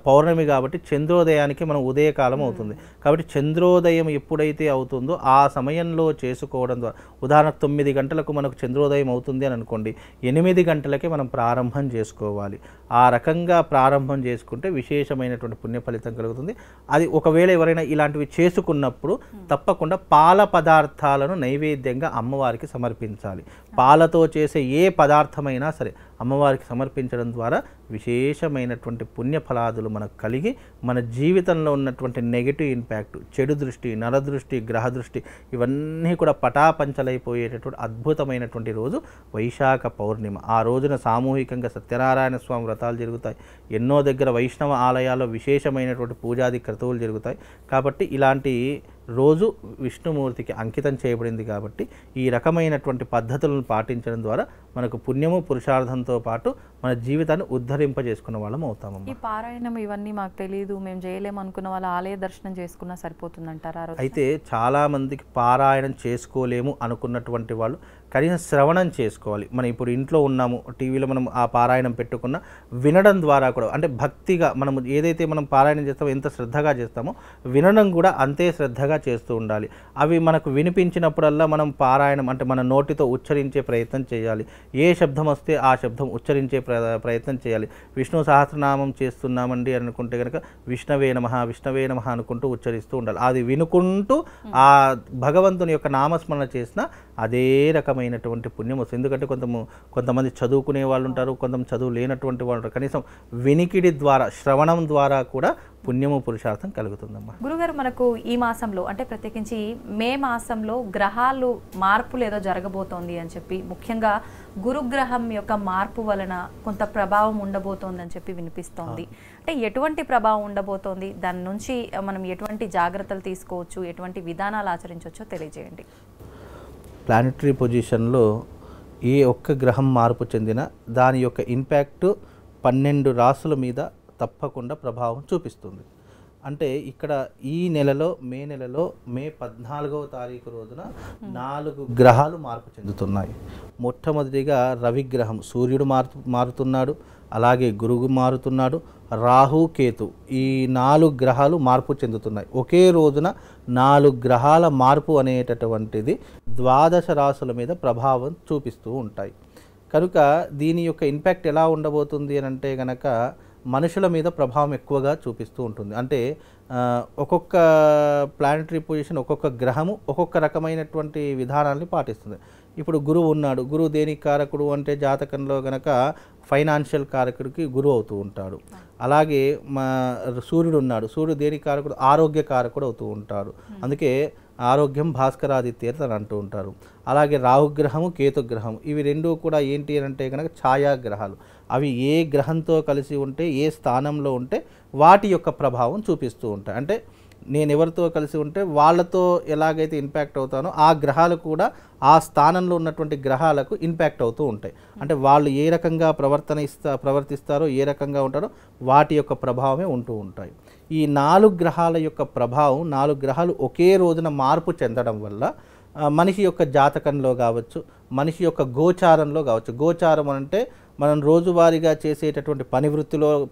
పౌర్ణమి కాబట్టి చంద్రోదయానికి మనం ఉదయకాలం అవుతుంది. కాబట్టి చంద్రోదయం ఎప్పుడైతే అవుతుందో ఆ సమయంలో చేసుకోవడం ద్వారా, ఉదాహరణకు 9 గంటలకు మనకు చంద్రోదయం అవుతుంది అని అనుకోండి, 8 గంటలకే మనం ప్రారంభం చేసుకోవాలి. ఆ రకంగా ప్రారంభం చేసుకుంటే విశేషమైనటువంటి పుణ్య ఫలితం కలుగుతుంది. అది ఒకవేళ ఎవరైనా ఇలాంటివి చేసుకున్నప్పుడు తప్పకుండా పాల పదార్థాలను నైవేద్యంగా అమ్మవారికి సమర్పించాలి. పాలతో చేసే ఏ పదార్థమైనా సరే అమ్మవారికి సమర్పించడం ద్వారా విశేషమైనటువంటి పుణ్యఫలాదులు మనకు కలిగి మన జీవితంలో ఉన్నటువంటి నెగిటివ్ ఇంపాక్ట్, చెడు దృష్టి, నరదృష్టి, గ్రహదృష్టి ఇవన్నీ కూడా పటాపంచలైపోయేటటువంటి అద్భుతమైనటువంటి రోజు వైశాఖ పౌర్ణిమ. ఆ రోజున సామూహికంగా సత్యనారాయణ స్వామి వ్రతాలు జరుగుతాయి. ఎన్నో దగ్గర వైష్ణవ ఆలయాల్లో విశేషమైనటువంటి పూజాది క్రతువులు జరుగుతాయి. కాబట్టి ఇలాంటి రోజు విష్ణుమూర్తికి అంకితం చేయబడింది. కాబట్టి ఈ రకమైనటువంటి పద్ధతులను పాటించడం ద్వారా మనకు పుణ్యము పురుషార్థంతో పాటు మన జీవితాన్ని ఉద్ధరింపజేసుకున్న వాళ్ళం అవుతామమ్మా. ఈ పారాయణం ఇవన్నీ మాకు తెలియదు, మేము చేయలేము అనుకున్న వాళ్ళ ఆలయ దర్శనం చేసుకున్నా సరిపోతుందంటారా? అయితే చాలామందికి పారాయణం చేసుకోలేము అనుకున్నటువంటి వాళ్ళు కనీసం శ్రవణం చేసుకోవాలి. మనం ఇప్పుడు ఇంట్లో ఉన్నాము, టీవీలో మనం ఆ పారాయణం పెట్టుకున్న వినడం ద్వారా కూడా, అంటే భక్తిగా మనం ఏదైతే మనం పారాయణం చేస్తామో ఎంత శ్రద్ధగా చేస్తామో వినడం కూడా అంతే శ్రద్ధగా చేస్తూ ఉండాలి. అవి మనకు వినిపించినప్పుడల్లా మనం పారాయణం అంటే మన నోటితో ఉచ్చరించే ప్రయత్నం చేయాలి. ఏ శబ్దం వస్తే ఆ శబ్దం ఉచ్చరించే ప్రయత్నం చేయాలి. విష్ణు సహస్రనామం చేస్తున్నామండి అనుకుంటే కనుక విష్ణవే నమః విష్ణవే నమః అనుకుంటూ ఉచ్చరిస్తూ ఉండాలి. అది వినుకుంటూ ఆ భగవంతుని యొక్క నామస్మరణ చేసిన అదే రకమైనటువంటి పుణ్యం వస్తుంది. ఎందుకంటే కొంతమంది చదువుకునే వాళ్ళు ఉంటారు, కొంతమంది చదువు లేనటువంటి వాళ్ళు ఉంటారు. కనీసం వినికిడి ద్వారా, శ్రవణం ద్వారా కూడా పుణ్యము పురుషార్థం కలుగుతుందమ్మా. గురుగారు, మనకు ఈ మాసంలో అంటే ప్రత్యేకించి మే మాసంలో గ్రహాలు మార్పులు ఏదో జరగబోతోంది అని చెప్పి, ముఖ్యంగా గురుగ్రహం యొక్క మార్పు వలన కొంత ప్రభావం ఉండబోతోంది అని చెప్పి వినిపిస్తోంది. అంటే ఎటువంటి ప్రభావం ఉండబోతోంది, దాని నుంచి మనం ఎటువంటి జాగ్రత్తలు తీసుకోవచ్చు, ఎటువంటి విధానాలు ఆచరించవచ్చో తెలియజేయండి. ప్లానెటరీ పొజిషన్లో ఏ ఒక్క గ్రహం మార్పు చెందినా దాని యొక్క ఇంపాక్ట్ 12 రాసుల మీద తప్పకుండా ప్రభావం చూపిస్తుంది. అంటే ఇక్కడ ఈ నెలలో మే 14వ తారీఖు రోజున 4 గ్రహాలు మార్పు చెందుతున్నాయి. మొట్టమొదటిగా రవిగ్రహం, సూర్యుడు మారుతున్నాడు, అలాగే గురువు మారుతున్నాడు, రాహు, కేతు, ఈ 4 గ్రహాలు మార్పు చెందుతున్నాయి. ఒకే రోజున 4 గ్రహాల మార్పు అనేటటువంటిది 12 రాశుల మీద ప్రభావం చూపిస్తూ ఉంటాయి. కనుక దీని యొక్క ఇంపాక్ట్ ఎలా ఉండబోతుంది అని అంటే కనుక మనుషుల మీద ప్రభావం ఎక్కువగా చూపిస్తూ ఉంటుంది. అంటే ఒక్కొక్క ప్లానెటరీ పొజిషన్, ఒక్కొక్క గ్రహము ఒక్కొక్క రకమైనటువంటి విధానాన్ని పాటిస్తుంది. ఇప్పుడు గురువు ఉన్నాడు, గురువు దేనికి కారకుడు అంటే జాతకంలో గనక ఫైనాన్షియల్ కారకుడికి గురువు అవుతూ ఉంటాడు. అలాగే సూర్యుడు ఉన్నాడు, సూర్యుడు దేనికి కారకుడు, ఆరోగ్య కారకుడు అవుతూ ఉంటాడు. అందుకే ఆరోగ్యం భాస్కరాదిత్య అని అంటూ ఉంటారు. అలాగే రాహుగ్రహము, కేతుగ్రహం, ఇవి రెండూ కూడా ఏంటి అని అంటే కనుక ఛాయాగ్రహాలు. అవి ఏ గ్రహంతో కలిసి ఉంటే, ఏ స్థానంలో ఉంటే వాటి యొక్క ప్రభావం చూపిస్తూ ఉంటాయి. అంటే నేను ఎవరితో కలిసి ఉంటే వాళ్ళతో ఎలాగైతే ఇంపాక్ట్ అవుతానో ఆ గ్రహాలు కూడా ఆ స్థానంలో ఉన్నటువంటి గ్రహాలకు ఇంపాక్ట్ అవుతూ ఉంటాయి. అంటే వాళ్ళు ఏ రకంగా ప్రవర్తిస్తారో, ఏ రకంగా ఉంటారో వాటి యొక్క ప్రభావమే ఉంటూ ఉంటాయి. ఈ 4 గ్రహాల యొక్క ప్రభావం, 4 గ్రహాలు ఒకే రోజున మార్పు చెందడం వల్ల మనిషి యొక్క జాతకంలో కావచ్చు, మనిషి యొక్క గోచారంలో కావచ్చు. గోచారం అంటే మనం రోజువారీగా చేసేటటువంటి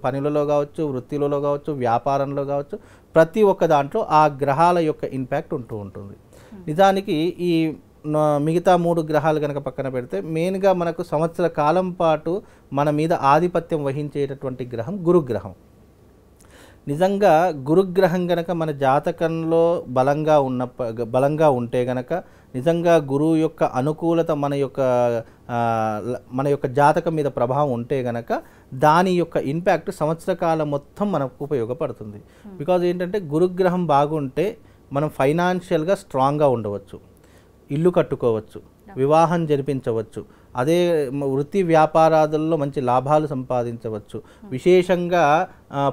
పనులలో కావచ్చు, వృత్తిలో కావచ్చు, వ్యాపారంలో కావచ్చు, ప్రతి ఒక్క దాంట్లో ఆ గ్రహాల యొక్క ఇంపాక్ట్ ఉంటూ ఉంటుంది. నిజానికి ఈ మిగతా 3 గ్రహాలు కనుక పక్కన పెడితే మెయిన్గా మనకు సంవత్సర కాలం పాటు మన మీద ఆధిపత్యం వహించేటటువంటి గ్రహం గురుగ్రహం. నిజంగా గురుగ్రహం గనక మన జాతకంలో బలంగా ఉంటే గనక నిజంగా గురువు యొక్క అనుకూలత మన యొక్క జాతకం మీద ప్రభావం ఉంటే గనక దాని యొక్క ఇంపాక్ట్ సంవత్సర కాలం మొత్తం మనకు ఉపయోగపడుతుంది. బికాజ్ ఏంటంటే గురుగ్రహం బాగుంటే మనం ఫైనాన్షియల్గా స్ట్రాంగ్గా ఉండవచ్చు, ఇల్లు కట్టుకోవచ్చు, వివాహం జరిపించవచ్చు, అదే వృత్తి వ్యాపారాదుల్లో మంచి లాభాలు సంపాదించవచ్చు, విశేషంగా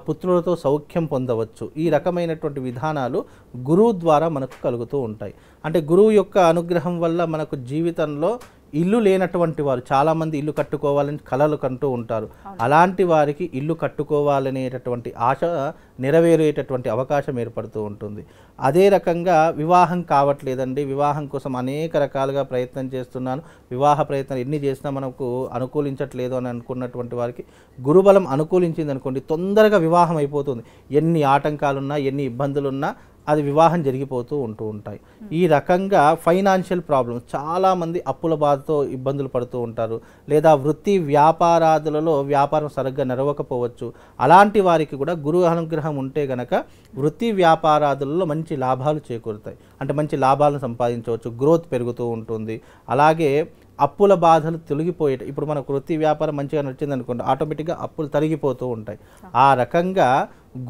పుత్రులతో సౌఖ్యం పొందవచ్చు. ఈ రకమైనటువంటి విధానాలు గురువు ద్వారా మనకు కలుగుతూ ఉంటాయి. అంటే గురువు యొక్క అనుగ్రహం వల్ల మనకు జీవితంలో ఇల్లు లేనటువంటి వారు చాలామంది ఇల్లు కట్టుకోవాలని కలలు కంటూ ఉంటారు. అలాంటి వారికి ఇల్లు కట్టుకోవాలనేటటువంటి ఆశ నెరవేరేటటువంటి అవకాశం ఏర్పడుతూ ఉంటుంది. అదే రకంగా వివాహం కావట్లేదండి, వివాహం కోసం అనేక రకాలుగా ప్రయత్నం చేస్తున్నాను, వివాహ ప్రయత్నం ఎన్ని చేసినా మనకు అనుకూలించట్లేదు అని అనుకున్నటువంటి వారికి గురుబలం అనుకూలించింది అనుకోండి, తొందరగా వివాహం అయిపోతుంది. ఎన్ని ఆటంకాలున్నా ఎన్ని ఇబ్బందులున్నా అది వివాహం జరిగిపోతూ ఉంటాయి. ఈ రకంగా ఫైనాన్షియల్ ప్రాబ్లమ్స్, చాలామంది అప్పుల బాధతో ఇబ్బందులు పడుతూ ఉంటారు, లేదా వృత్తి వ్యాపారాదులలో వ్యాపారం సరిగ్గా నడవకపోవచ్చు. అలాంటి వారికి కూడా గురు అనుగ్రహం ఉంటే గనక వృత్తి వ్యాపారాదులలో మంచి లాభాలు చేకూరుతాయి, అంటే మంచి లాభాలను సంపాదించవచ్చు, గ్రోత్ పెరుగుతూ ఉంటుంది. అలాగే అప్పుల బాధలు తొలగిపోయేట, ఇప్పుడు మనకు వృత్తి వ్యాపారం మంచిగా నడిచింది అనుకోండి, ఆటోమేటిక్గా అప్పులు తరిగిపోతూ ఉంటాయి. ఆ రకంగా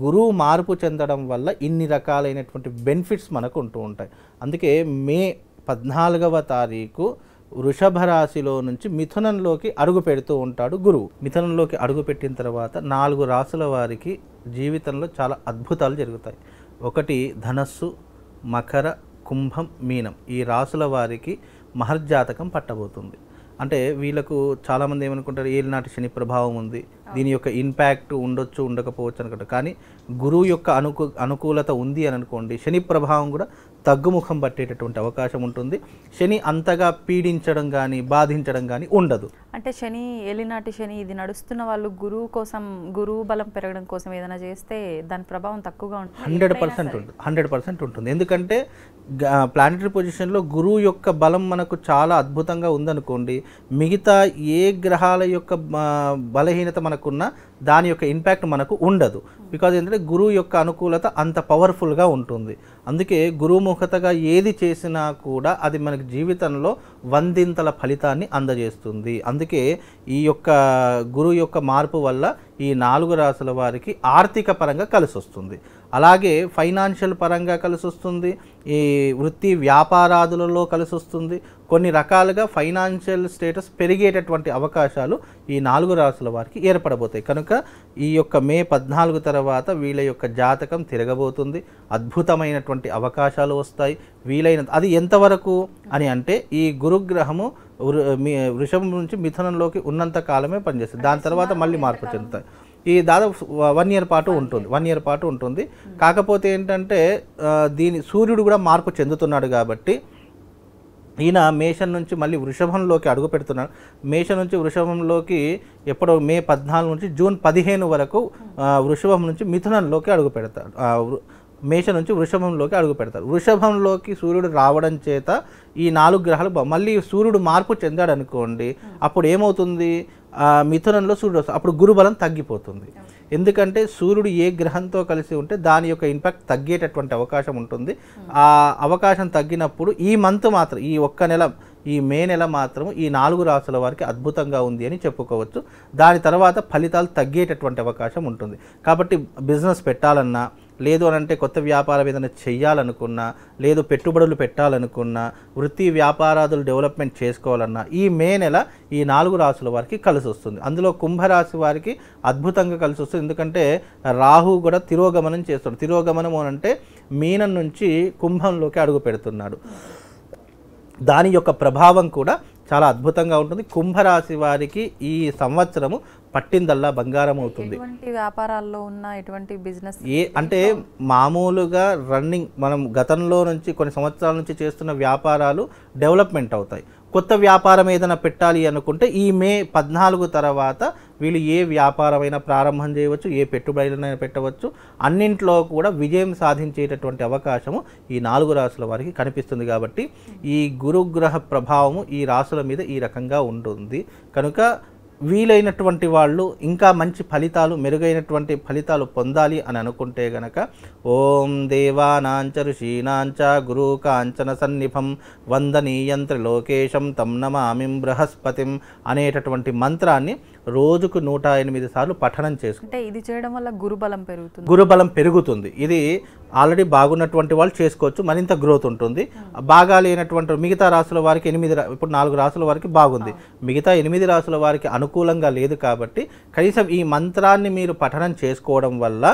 గురువు మార్పు చెందడం వల్ల ఇన్ని రకాలైనటువంటి బెనిఫిట్స్ మనకు ఉంటూ ఉంటాయి. అందుకే మే 14వ తారీఖు వృషభ రాశిలో నుంచి మిథునంలోకి అడుగు పెడుతూ ఉంటాడు గురువు. మిథునంలోకి అడుగు పెట్టిన తర్వాత 4 రాశుల వారికి జీవితంలో చాలా అద్భుతాలు జరుగుతాయి. ఒకటి ధనస్సు, మకర, కుంభం, మీనం. ఈ రాశుల వారికి మహర్జాతకం పట్టబోతుంది. అంటే వీళ్ళకు చాలామంది ఏమనుకుంటారు, ఏలినాటి శని ప్రభావం ఉంది, దీని యొక్క ఇంపాక్ట్ ఉండొచ్చు ఉండకపోవచ్చు అనుకుంటారు. కానీ గురువు యొక్క అనుకూలత ఉంది అని అనుకోండి, శని ప్రభావం కూడా తగ్గుముఖం పట్టేటటువంటి అవకాశం ఉంటుంది. శని అంతగా పీడించడం కానీ బాధించడం కానీ ఉండదు. అంటే శని, ఏలినాటి శని ఇది నడుస్తున్న వాళ్ళు గురువు కోసం, గురువు బలం పెరగడం కోసం ఏదైనా చేస్తే దాని ప్రభావం తక్కువగా ఉంటుంది. 100% ఉంటుంది, 100% ఉంటుంది. ఎందుకంటే ప్లానెటరీ పొజిషన్లో గురువు యొక్క బలం మనకు చాలా అద్భుతంగా ఉందనుకోండి, మిగతా ఏ గ్రహాల యొక్క బలహీనత మనకున్నా దాని యొక్క ఇంపాక్ట్ మనకు ఉండదు. బికాజ్ ఏంటంటే గురువు యొక్క అనుకూలత అంత పవర్ఫుల్గా ఉంటుంది. అందుకే గురుముఖతగా ఏది చేసినా కూడా అది మనకి జీవితంలో 100ంతల ఫలితాన్ని అందజేస్తుంది. అందుకే ఈ యొక్క గురువు యొక్క మార్పు వల్ల ఈ 4 రాశుల వారికి ఆర్థిక పరంగా కలిసి వస్తుంది, అలాగే ఫైనాన్షియల్ పరంగా కలిసి వస్తుంది, ఈ వృత్తి వ్యాపారాదులలో కలిసి వస్తుంది. కొన్ని రకాలుగా ఫైనాన్షియల్ స్టేటస్ పెరిగేటటువంటి అవకాశాలు ఈ 4 రాశుల వారికి ఏర్పడబోతాయి. కనుక ఈ యొక్క మే 14 తర్వాత వీళ్ళ యొక్క జాతకం తిరగబోతుంది, అద్భుతమైనటువంటి అవకాశాలు వస్తాయి. వీలైనంత, అది ఎంతవరకు అని అంటే ఈ గురుగ్రహము వృషభం నుంచి మిథునంలోకి ఉన్నంత కాలమే పనిచేస్తుంది, దాని తర్వాత మళ్ళీ మార్పు చెందుతాయి. ఈ దాదాపు 1 ఇయర్ పాటు ఉంటుంది, 1 ఇయర్ పాటు ఉంటుంది. కాకపోతే ఏంటంటే దీని సూర్యుడు కూడా మార్పు చెందుతున్నాడు కాబట్టి ఈయన మేషం నుంచి మళ్ళీ వృషభంలోకి అడుగు పెడుతున్నాడు. మేషం నుంచి వృషభంలోకి ఎప్పుడో మే 14 నుంచి జూన్ 15 వరకు వృషభం నుంచి మిథునంలోకి అడుగు పెడతాడు, మేషం నుంచి వృషభంలోకి అడుగు పెడతారు. వృషభంలోకి సూర్యుడు రావడం చేత ఈ 4 గ్రహాలు మళ్ళీ సూర్యుడు మార్పు చెందాడు అనుకోండి, అప్పుడు ఏమవుతుంది, మిథునంలో సూర్యుడు వస్తుంది, అప్పుడు గురుబలం తగ్గిపోతుంది. ఎందుకంటే సూర్యుడు ఏ గ్రహంతో కలిసి ఉంటే దాని యొక్క ఇంపాక్ట్ తగ్గేటటువంటి అవకాశం ఉంటుంది. ఆ అవకాశం తగ్గినప్పుడు ఈ మంత్ మాత్రం, ఈ ఒక్క నెల, ఈ మే నెల మాత్రం ఈ 4 రాశుల వారికి అద్భుతంగా ఉంది అని చెప్పుకోవచ్చు. దాని తర్వాత ఫలితాలు తగ్గేటటువంటి అవకాశం ఉంటుంది. కాబట్టి బిజినెస్ పెట్టాలన్నా, లేదు అని అంటే కొత్త వ్యాపారం ఏదైనా చేయాలనుకున్నా, లేదు పెట్టుబడులు పెట్టాలనుకున్నా, వృత్తి వ్యాపారాదులు డెవలప్మెంట్ చేసుకోవాలన్నా ఈ మే నెల ఈ 4 రాశుల వారికి కలిసి వస్తుంది. అందులో కుంభరాశి వారికి అద్భుతంగా కలిసి వస్తుంది. ఎందుకంటే రాహు కూడా తిరోగమనం చేస్తున్నాడు. తిరోగమనం అంటే మీనం నుంచి కుంభంలోకి అడుగు పెడుతున్నాడు. దాని యొక్క ప్రభావం కూడా చాలా అద్భుతంగా ఉంటుంది. కుంభరాశి వారికి ఈ సంవత్సరము పట్టిందల్లా బంగారం అవుతుంది. ఎటువంటి వ్యాపారాల్లో ఉన్న ఎటువంటి బిజినెస్ అంటే మామూలుగా రన్నింగ్, మనం గతంలో నుంచి కొన్ని సంవత్సరాల నుంచి చేస్తున్న వ్యాపారాలు డెవలప్మెంట్ అవుతాయి. కొత్త వ్యాపారం ఏదైనా పెట్టాలి అనుకుంటే ఈ మే 14 తర్వాత వీళ్ళు ఏ వ్యాపారమైనా ప్రారంభం చేయవచ్చు, ఏ పెట్టుబడులైనా పెట్టవచ్చు. అన్నింట్లో కూడా విజయం సాధించేటటువంటి అవకాశము ఈ 4 రాశుల వారికి కనిపిస్తుంది. కాబట్టి ఈ గురుగ్రహ ప్రభావము ఈ రాశుల మీద ఈ రకంగా ఉంటుంది. కనుక వీలైనటువంటి వాళ్ళు ఇంకా మంచి ఫలితాలు, మెరుగైనటువంటి ఫలితాలు పొందాలి అని అనుకుంటే గనక ఓం దేవానాంచ ఋషీనాంచ గురు కాంచన సన్నిభం వందనీయం త్రిలోకేశం తం నమామిం బృహస్పతిం అనేటటువంటి మంత్రాన్ని రోజుకు 108 సార్లు పఠనం చేసుకుంటే ఇది చేయడం వల్ల గురుబలం పెరుగుతుంది. గురుబలం పెరుగుతుంది. ఇది ఆల్రెడీ బాగున్నటువంటి వాళ్ళు చేసుకోవచ్చు, మరింత గ్రోత్ ఉంటుంది. బాగా లేనటువంటి మిగతా రాశుల వారికి ఇప్పుడు 4 రాశుల వారికి బాగుంది, మిగతా 8 రాశుల వారికి అనుకూలంగా లేదు. కాబట్టి కనీసం ఈ మంత్రాన్ని మీరు పఠనం చేసుకోవడం వల్ల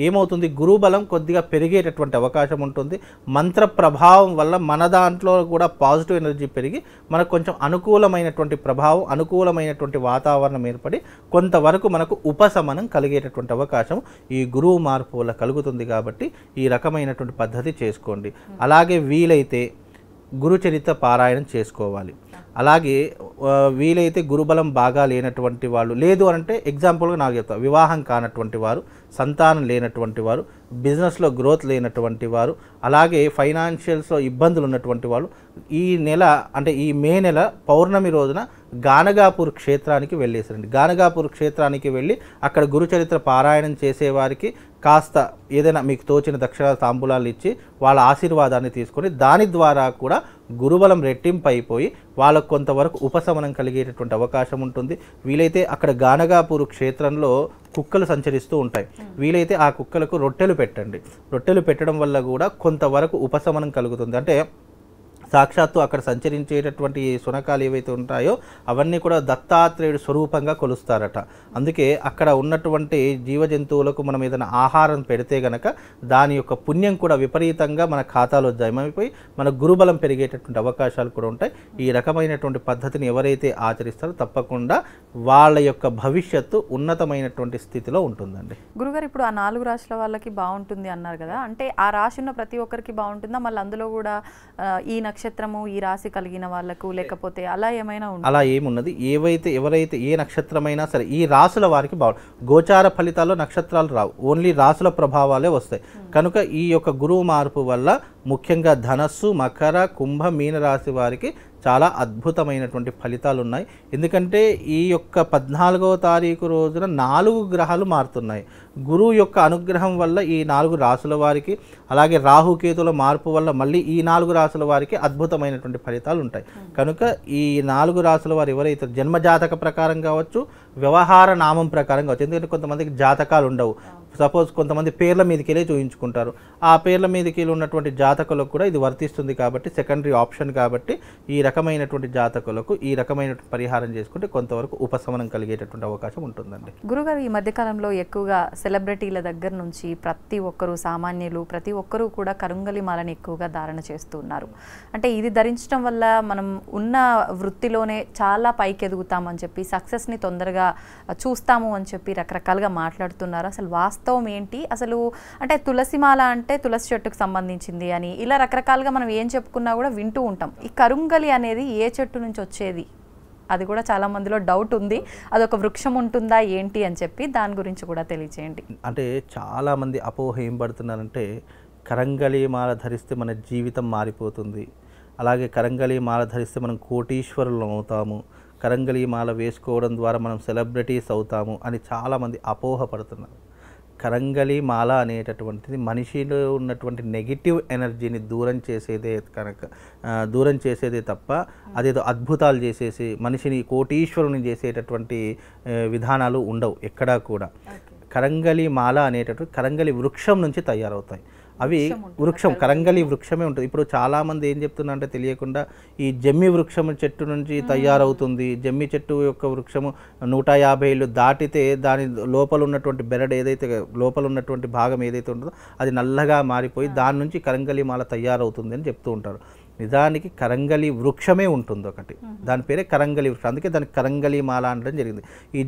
ఏమవుతుంది, గురుబలం కొద్దిగా పెరిగేటటువంటి అవకాశం ఉంటుంది. మంత్ర ప్రభావం వల్ల మన దాంట్లో కూడా పాజిటివ్ ఎనర్జీ పెరిగి మనకు కొంచెం అనుకూలమైనటువంటి ప్రభావం, అనుకూలమైనటువంటి వాతావరణం ఏర్పడి కొంతవరకు మనకు ఉపశమనం కలిగేటటువంటి అవకాశం ఈ గురువు మార్పు వల్ల కలుగుతుంది. కాబట్టి ఈ రకమైనటువంటి పద్ధతి చేసుకోండి. అలాగే వీలైతే గురుచరిత్ర పారాయణం చేసుకోవాలి. అలాగే వీలైతే గురుబలం బాగా లేనటువంటి వాళ్ళు, లేదు అంటే ఎగ్జాంపుల్గా నాకు చెప్తా, వివాహం కానటువంటి వారు, సంతానం లేనటువంటి వారు, బిజినెస్లో గ్రోత్ లేనటువంటి వారు, అలాగే ఫైనాన్షియల్స్లో ఇబ్బందులు ఉన్నటువంటి వాళ్ళు ఈ నెల అంటే ఈ మే నెల పౌర్ణమి రోజున గానగాపూర్ క్షేత్రానికి వెళ్ళేసారండి. గానగాపూర్ క్షేత్రానికి వెళ్ళి అక్కడ గురుచరిత్ర పారాయణం చేసేవారికి కాస్త ఏదైనా మీకు తోచిన దక్షిణ తాంబూలాలు ఇచ్చి వాళ్ళ ఆశీర్వాదాన్ని తీసుకొని దాని ద్వారా కూడా గురుబలం రెట్టింపు అయిపోయి వాళ్ళకు కొంతవరకు ఉపశమనం కలిగేటటువంటి అవకాశం ఉంటుంది. వీలైతే అక్కడ గానగాపూర్ క్షేత్రంలో కుక్కలు సంచరిస్తూ ఉంటాయి. వీలైతే ఆ కుక్కలకు రొట్టెలు పెట్టండి. రొట్టెలు పెట్టడం వల్ల కూడా కొంతవరకు ఉపశమనం కలుగుతుంది. అంటే సాక్షాత్తు అక్కడ సంచరించేటటువంటి శునకాలు ఏవైతే ఉంటాయో అవన్నీ కూడా దత్తాత్రేయుడు స్వరూపంగా కొలుస్తారట. అందుకే అక్కడ ఉన్నటువంటి జీవజంతువులకు మనం ఏదైనా ఆహారం పెడితే గనక దాని యొక్క పుణ్యం కూడా విపరీతంగా మన ఖాతాలో జమైపోయి మన గురుబలం పెరిగేటటువంటి అవకాశాలు కూడా ఉంటాయి. ఈ రకమైనటువంటి పద్ధతిని ఎవరైతే ఆచరిస్తారో తప్పకుండా వాళ్ళ యొక్క భవిష్యత్తు ఉన్నతమైనటువంటి స్థితిలో ఉంటుందండి. గురుగారు, ఇప్పుడు ఆ 4 రాశుల వాళ్ళకి బాగుంటుంది అన్నారు కదా, అంటే ఆ రాశి ఉన్న ప్రతి ఒక్కరికి బాగుంటుందా? మళ్ళీ అందులో కూడా ఈ నక్షత్రము ఈ రాశి కలిగిన వాళ్ళకు లేకపోతే అలా ఏమైనా ఉంటుంది? అలా ఏమున్నది, ఎవరైతే ఏ నక్షత్రమైనా సరే ఈ రాసుల వారికి గోచార ఫలితాల్లో నక్షత్రాలు రావు, ఓన్లీ రాసుల ప్రభావాలే వస్తాయి. కనుక ఈ యొక్క గురువు మార్పు వల్ల ముఖ్యంగా ధనస్సు, మకర, కుంభ, మీన రాశి వారికి చాలా అద్భుతమైనటువంటి ఫలితాలు ఉన్నాయి. ఎందుకంటే ఈ యొక్క 14వ తారీఖు రోజున 4 గ్రహాలు మారుతున్నాయి. గురువు యొక్క అనుగ్రహం వల్ల ఈ 4 రాసుల వారికి, అలాగే రాహుకేతుల మార్పు వల్ల మళ్ళీ ఈ 4 రాసుల వారికి అద్భుతమైనటువంటి ఫలితాలు ఉంటాయి. కనుక ఈ 4 రాసుల వారు ఎవరైతే జన్మజాతక ప్రకారం కావచ్చు, వ్యవహార నామం ప్రకారం కావచ్చు, ఎందుకంటే కొంతమందికి జాతకాలు ఉండవు. సపోజ్ కొంతమంది పేర్ల మీదకి వెళ్ళి చూపించుకుంటారు. ఆ పేర్ల మీదకి ఉన్నటువంటి జాతకులకు కూడా ఇది వర్తిస్తుంది. కాబట్టి సెకండరీ ఆప్షన్ కాబట్టి ఈ రకమైనటువంటి జాతకులకు ఈ రకమైనటువంటి పరిహారం చేసుకుంటే కొంతవరకు ఉపశమనం కలిగేటటువంటి అవకాశం ఉంటుందండి. గురుగారు, ఈ మధ్యకాలంలో ఎక్కువగా సెలబ్రిటీల దగ్గర నుంచి ప్రతి ఒక్కరూ, సామాన్యులు ప్రతి ఒక్కరూ కూడా కరుంగలి మాలని ఎక్కువగా ధారణ చేస్తూ ఉన్నారు. అంటే ఇది ధరించడం వల్ల మనం ఉన్న వృత్తిలోనే చాలా పైకి ఎదుగుతామని చెప్పి, సక్సెస్ని తొందరగా చూస్తాము అని చెప్పి రకరకాలుగా మాట్లాడుతున్నారు. అసలు వాస్తవం ఏంటి? అసలు అంటే తులసిమాల అంటే తులసి చెట్టుకు సంబంధించింది అని ఇలా రకరకాలుగా మనం ఏం చెప్పుకున్నా కూడా వింటూ ఉంటాం. ఈ కరుంగలి అనేది ఏ చెట్టు నుంచి వచ్చేది? అది కూడా చాలా మందిలో డౌట్ ఉంది. అదొక వృక్షం ఉంటుందా ఏంటి అని చెప్పి దాని గురించి కూడా తెలియజేయండి. అంటే చాలామంది అపోహ ఏం పడుతున్నారంటే కరంగలి మాల ధరిస్తే మన జీవితం మారిపోతుంది, అలాగే కరంగలి మాల ధరిస్తే మనం కోటీశ్వరులు అవుతాము, కరంగలి మాల వేసుకోవడం ద్వారా మనం సెలబ్రిటీస్ అవుతాము అని చాలామంది అపోహ పడుతున్నారు. కరంగలి మాల అనేటటువంటిది మనిషిలో ఉన్నటువంటి నెగిటివ్ ఎనర్జీని దూరం చేసేదే తప్ప అదేదో అద్భుతాలు చేసేసి మనిషిని కోటీశ్వరుని చేసేటటువంటి విధానాలు ఉండవు ఎక్కడా కూడా. కరంగలి మాల అనేటటువంటి కరంగలి వృక్షం నుంచి తయారవుతాయి. అవి వృక్షం, కరంగలి వృక్షమే ఉంటుంది. ఇప్పుడు చాలామంది ఏం చెప్తున్నారంటే తెలియకుండా ఈ జమ్మి వృక్షం చెట్టు నుంచి తయారవుతుంది. జమ్మి చెట్టు యొక్క వృక్షము 150 ఏళ్ళు దాటితే దాని లోపల ఉన్నటువంటి బెరడు ఏదైతే లోపల ఉన్నటువంటి భాగం ఏదైతే ఉంటుందో అది నల్లగా మారిపోయి దాని నుంచి కరంగలి మాల తయారవుతుంది అని చెప్తూ ఉంటారు. నిజానికి కరంగలి వృక్షమే ఉంటుంది ఒకటి, దాని పేరే కరంగలి వృక్షం. అందుకే దానికి కరంగలి మాల అనడం జరిగింది. ఈ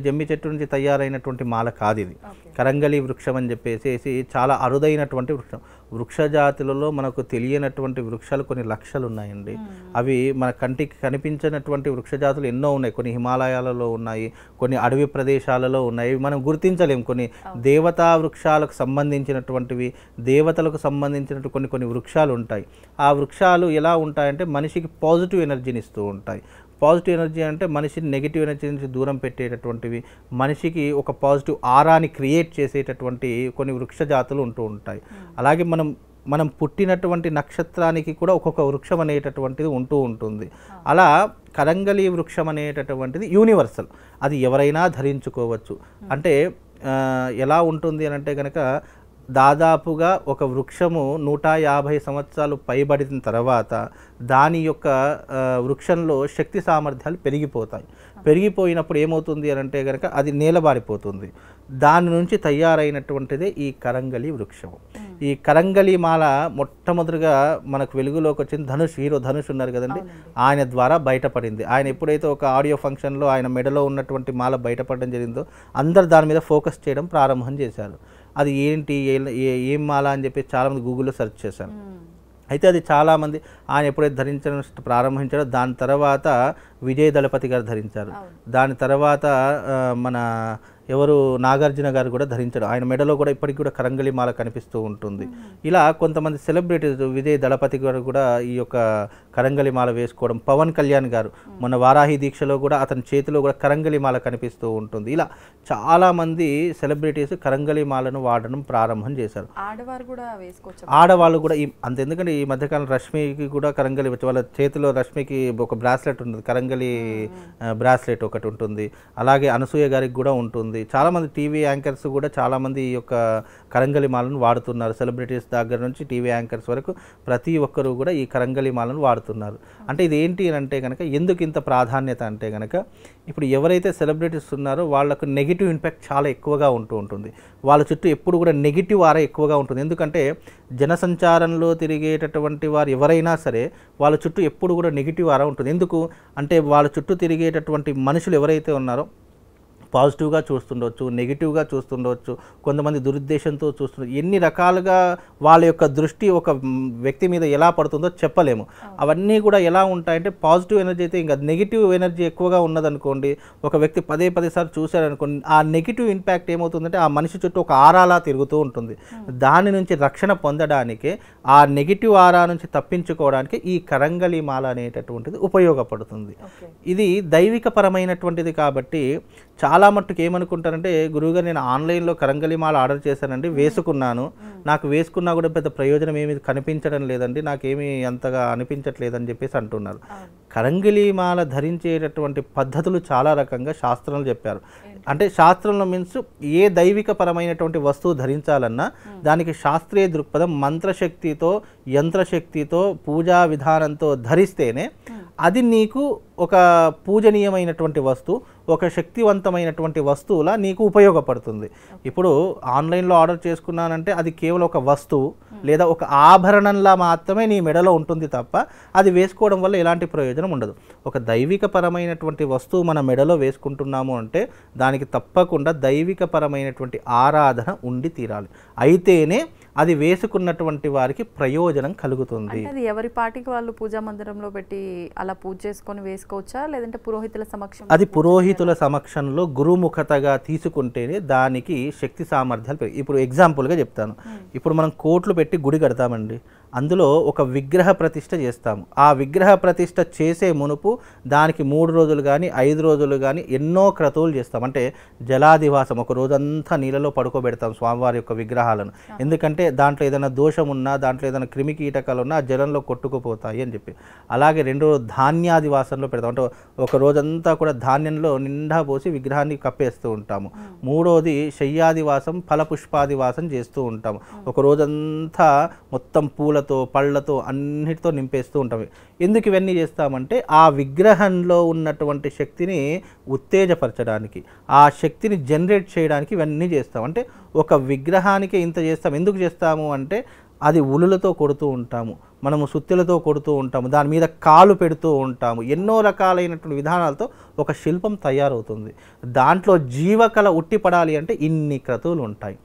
జమ్మి చెట్టు నుంచి తయారైనటువంటి మాల కాదు ఇది, కరంగలి వృక్షం అని చెప్పేసి చాలా అరుదైనటువంటి వృక్షం. వృక్ష జాతులలో మనకు తెలియనటువంటి వృక్షాలు కొన్ని లక్షలు ఉన్నాయండి. అవి మన కంటికి కనిపించినటువంటి వృక్ష జాతులు ఎన్నో ఉన్నాయి. కొన్ని హిమాలయాలలో ఉన్నాయి, కొన్ని అడవి ప్రదేశాలలో ఉన్నాయి, మనం గుర్తించలేము. కొన్ని దేవతా వృక్షాలకు సంబంధించినటువంటివి, దేవతలకు సంబంధించినటువంటి కొన్ని వృక్షాలు ఉంటాయి. ఆ వృక్షాలు ఎలా ఉంటాయంటే మనిషికి పాజిటివ్ ఎనర్జీని ఇస్తూ ఉంటాయి. పాజిటివ్ ఎనర్జీ అంటే మనిషిని నెగిటివ్ ఎనర్జీ నుంచి దూరం పెట్టేటటువంటివి, మనిషికి ఒక పాజిటివ్ ఆరాని క్రియేట్ చేసేటటువంటి కొన్ని వృక్ష జాతులు ఉంటూ ఉంటాయి. అలాగే మనం పుట్టినటువంటి నక్షత్రానికి కూడా ఒక్కొక్క వృక్షం అనేటటువంటిది ఉంటూ ఉంటుంది. అలా కరంగలి వృక్షం అనేటటువంటిది యూనివర్సల్, అది ఎవరైనా ధరించుకోవచ్చు. అంటే ఎలా ఉంటుంది అని అంటే కనుక దాదాపుగా ఒక వృక్షము 150 సంవత్సరాలు పైబడిన తర్వాత దాని యొక్క వృక్షంలో శక్తి సామర్థ్యాలు పెరిగిపోతాయి. పెరిగిపోయినప్పుడు ఏమవుతుంది అని అంటే కనుక అది నేలబారిపోతుంది. దాని నుంచి తయారైనటువంటిదే ఈ కరంగలి వృక్షము. ఈ కరంగలి మాల మొట్టమొదటిగా మనకు వెలుగులోకి వచ్చింది ధనుష్, హీరో ధనుష్ ఉన్నారు కదండి, ఆయన ద్వారా బయటపడింది. ఆయన ఎప్పుడైతే ఒక ఆడియో ఫంక్షన్లో ఆయన మెడలో ఉన్నటువంటి మాల బయటపడడం జరిగిందో అందరు దాని మీద ఫోకస్ చేయడం ప్రారంభం చేశారు. అది ఏంటి, ఏం మాల అని చెప్పి చాలామంది గూగుల్లో సెర్చ్ చేశారు. అయితే అది చాలామంది ఆయన ఎప్పుడైతే ధరించడం ప్రారంభించారో దాని తర్వాత విజయ్ దళపతి గారు ధరించారు. దాని తర్వాత మన ఎవరు నాగార్జున గారు కూడా ధరించారు. ఆయన మెడలో కూడా ఇప్పటికి కూడా కరంగలి మాల కనిపిస్తూ ఉంటుంది. ఇలా కొంతమంది సెలబ్రిటీస్, విజయ్ దళపతి గారు కూడా ఈ యొక్క కరంగలి మాల వేసుకోవడం, పవన్ కళ్యాణ్ గారు మొన్న వారాహి దీక్షలో కూడా అతని చేతిలో కూడా కరంగలి మాల కనిపిస్తూ ఉంటుంది. ఇలా చాలామంది సెలబ్రిటీస్ కరంగలి మాలను వాడడం ప్రారంభం చేశారు. ఆడవారు కూడా వేసుకోవచ్చు, ఆడవాళ్ళు కూడా అంత, ఎందుకంటే ఈ మధ్యకాలం రష్మికి కూడా కరంగలి వాళ్ళ చేతిలో, రష్మికి ఒక బ్రాస్లెట్ ఉంటుంది, కరంగలి బ్రాస్లెట్ ఒకటి ఉంటుంది. అలాగే అనసూయ గారికి కూడా ఉంటుంది. చాలామంది టీవీ యాంకర్స్ కూడా చాలామంది ఈ యొక్క కరంగలి మాలను వాడుతున్నారు. సెలబ్రిటీస్ దగ్గర నుంచి టీవీ యాంకర్స్ వరకు ప్రతి ఒక్కరూ కూడా ఈ కరంగలి మాలను వాడుతున్నారు. అంటే ఇది ఏంటి అంటే కనుక ఎందుకు ఇంత ప్రాధాన్యత అంటే కనుక ఇప్పుడు ఎవరైతే సెలబ్రిటీస్ ఉన్నారో వాళ్ళకు నెగిటివ్ ఇంపాక్ట్ చాలా ఎక్కువగా ఉంటుంది. వాళ్ళ చుట్టూ ఎప్పుడు కూడా నెగిటివ్ ఆరా ఎక్కువగా ఉంటుంది. ఎందుకంటే జనసంచారంలో తిరిగేటటువంటి వారు ఎవరైనా సరే వాళ్ళ చుట్టూ ఎప్పుడు కూడా నెగిటివ్ ఆరా ఉంటుంది. ఎందుకు అంటే వాళ్ళ చుట్టూ తిరిగేటటువంటి మనుషులు ఎవరైతే ఉన్నారో పాజిటివ్గా చూస్తుండవచ్చు, నెగిటివ్గా చూస్తుండవచ్చు, కొంతమంది దురుద్దేశంతో చూస్తుండవచ్చు. ఎన్ని రకాలుగా వాళ్ళ యొక్క దృష్టి ఒక వ్యక్తి మీద ఎలా పడుతుందో చెప్పలేము. అవన్నీ కూడా ఎలా ఉంటాయంటే పాజిటివ్ ఎనర్జీ అయితే ఇంకా నెగిటివ్ ఎనర్జీ ఎక్కువగా ఉన్నదనుకోండి, ఒక వ్యక్తి పదే సార్లు చూశారనుకోండి, ఆ నెగిటివ్ ఇంపాక్ట్ ఏమవుతుందంటే ఆ మనిషి చుట్టూ ఒక ఆరాలా తిరుగుతూ ఉంటుంది. దాని నుంచి రక్షణ పొందడానికి, ఆ నెగిటివ్ ఆరా నుంచి తప్పించుకోవడానికి ఈ కరంగలి మాల అనేటటువంటిది ఉపయోగపడుతుంది. ఇది దైవికపరమైనటువంటిది కాబట్టి చాలా మట్టుకు ఏమనుకుంటారంటే, గురువుగారు నేను ఆన్లైన్లో కరంగలి మాల ఆర్డర్ చేశానండి, వేసుకున్నాను, నాకు వేసుకున్నా కూడా పెద్ద ప్రయోజనం ఏమి కనిపించడం లేదండి, నాకేమీ అంతగా అనిపించట్లేదని చెప్పేసి అంటున్నారు. కరంగలి మాల ధరించేటటువంటి పద్ధతులు చాలా రకంగా శాస్త్రంలో చెప్పారు. అంటే శాస్త్రంలో మీన్స్ ఏ దైవికపరమైనటువంటి వస్తువు ధరించాలన్నా దానికి శాస్త్రీయ దృక్పథం, మంత్రశక్తితో, యంత్రశక్తితో, పూజా విధానంతో ధరిస్తేనే అది నీకు ఒక పూజనీయమైనటువంటి వస్తువు, ఒక శక్తివంతమైనటువంటి వస్తువులా నీకు ఉపయోగపడుతుంది. ఇప్పుడు ఆన్లైన్లో ఆర్డర్ చేసుకున్నానంటే అది కేవలం ఒక వస్తువు లేదా ఒక ఆభరణంలా మాత్రమే నీ మెడలో ఉంటుంది తప్ప అది వేసుకోవడం వల్ల ఎలాంటి ప్రయోజనం ఉండదు. ఒక దైవికపరమైనటువంటి వస్తువు మన మెడలో వేసుకుంటున్నాము అంటే దానికి తప్పకుండా దైవికపరమైనటువంటి ఆరాధన ఉండి తీరాలి. అయితేనే అది వేసుకున్నటువంటి వారికి ప్రయోజనం కలుగుతుంది. అది ఎవరి పాటికి వాళ్ళు పూజా మందిరంలో పెట్టి అలా పూజ చేసుకొని వేసుకోవచ్చా, లేదంటే పురోహితుల సమక్షం? అది పురోహితుల సమక్షంలో గురుముఖతగా తీసుకుంటేనే దానికి శక్తి సామర్థ్యాలు. ఇప్పుడు ఎగ్జాంపుల్గా చెప్తాను. ఇప్పుడు మనం కోట్లు పెట్టి గుడి కడతామండి, అందులో ఒక విగ్రహ ప్రతిష్ఠ చేస్తాము. ఆ విగ్రహ ప్రతిష్ఠ చేసే మునుపు దానికి 3 రోజులు కానీ 5 రోజులు కానీ ఎన్నో క్రతువులు చేస్తాం. అంటే జలాదివాసం, ఒక రోజంతా నీళ్ళలో పడుకోబెడతాం స్వామివారి యొక్క విగ్రహాలను. ఎందుకంటే దాంట్లో ఏదైనా దోషం ఉన్నా, దాంట్లో ఏదైనా క్రిమి కీటకాలు ఉన్నా ఆ జలంలో కొట్టుకుపోతాయి అని చెప్పి. అలాగే 2 రోజులు ధాన్యాదివాసంలో పెడతాం. అంటే ఒక రోజంతా కూడా ధాన్యంలో నిండా పోసి విగ్రహాన్ని కప్పేస్తూ ఉంటాము. 3వది శయ్యాదివాసం, ఫలపుష్పాదివాసం చేస్తూ ఉంటాము. ఒక రోజంతా మొత్తం పూలతో, పళ్ళతో, అన్నిటితో నింపేస్తూ ఉంటాము. ఎందుకు ఇవన్నీ చేస్తామంటే ఆ విగ్రహంలో ఉన్నటువంటి శక్తిని ఉత్తేజపరచడానికి, ఆ శక్తిని జనరేట్ చేయడానికి ఇవన్నీ చేస్తాం. అంటే ఒక విగ్రహానికి ఇంత చేస్తాం. ఎందుకు చేస్తాము అంటే అది ఉలులతో కొడుతూ ఉంటాము, మనము సుత్తెలతో కొడుతూ ఉంటాము, దాని మీద కాలు పెడుతూ ఉంటాము. ఎన్నో రకాలైనటువంటి విధానాలతో ఒక శిల్పం తయారవుతుంది. దాంట్లో జీవకళ ఉట్టిపడాలి అంటే ఇన్ని క్రతువులు ఉంటాయి.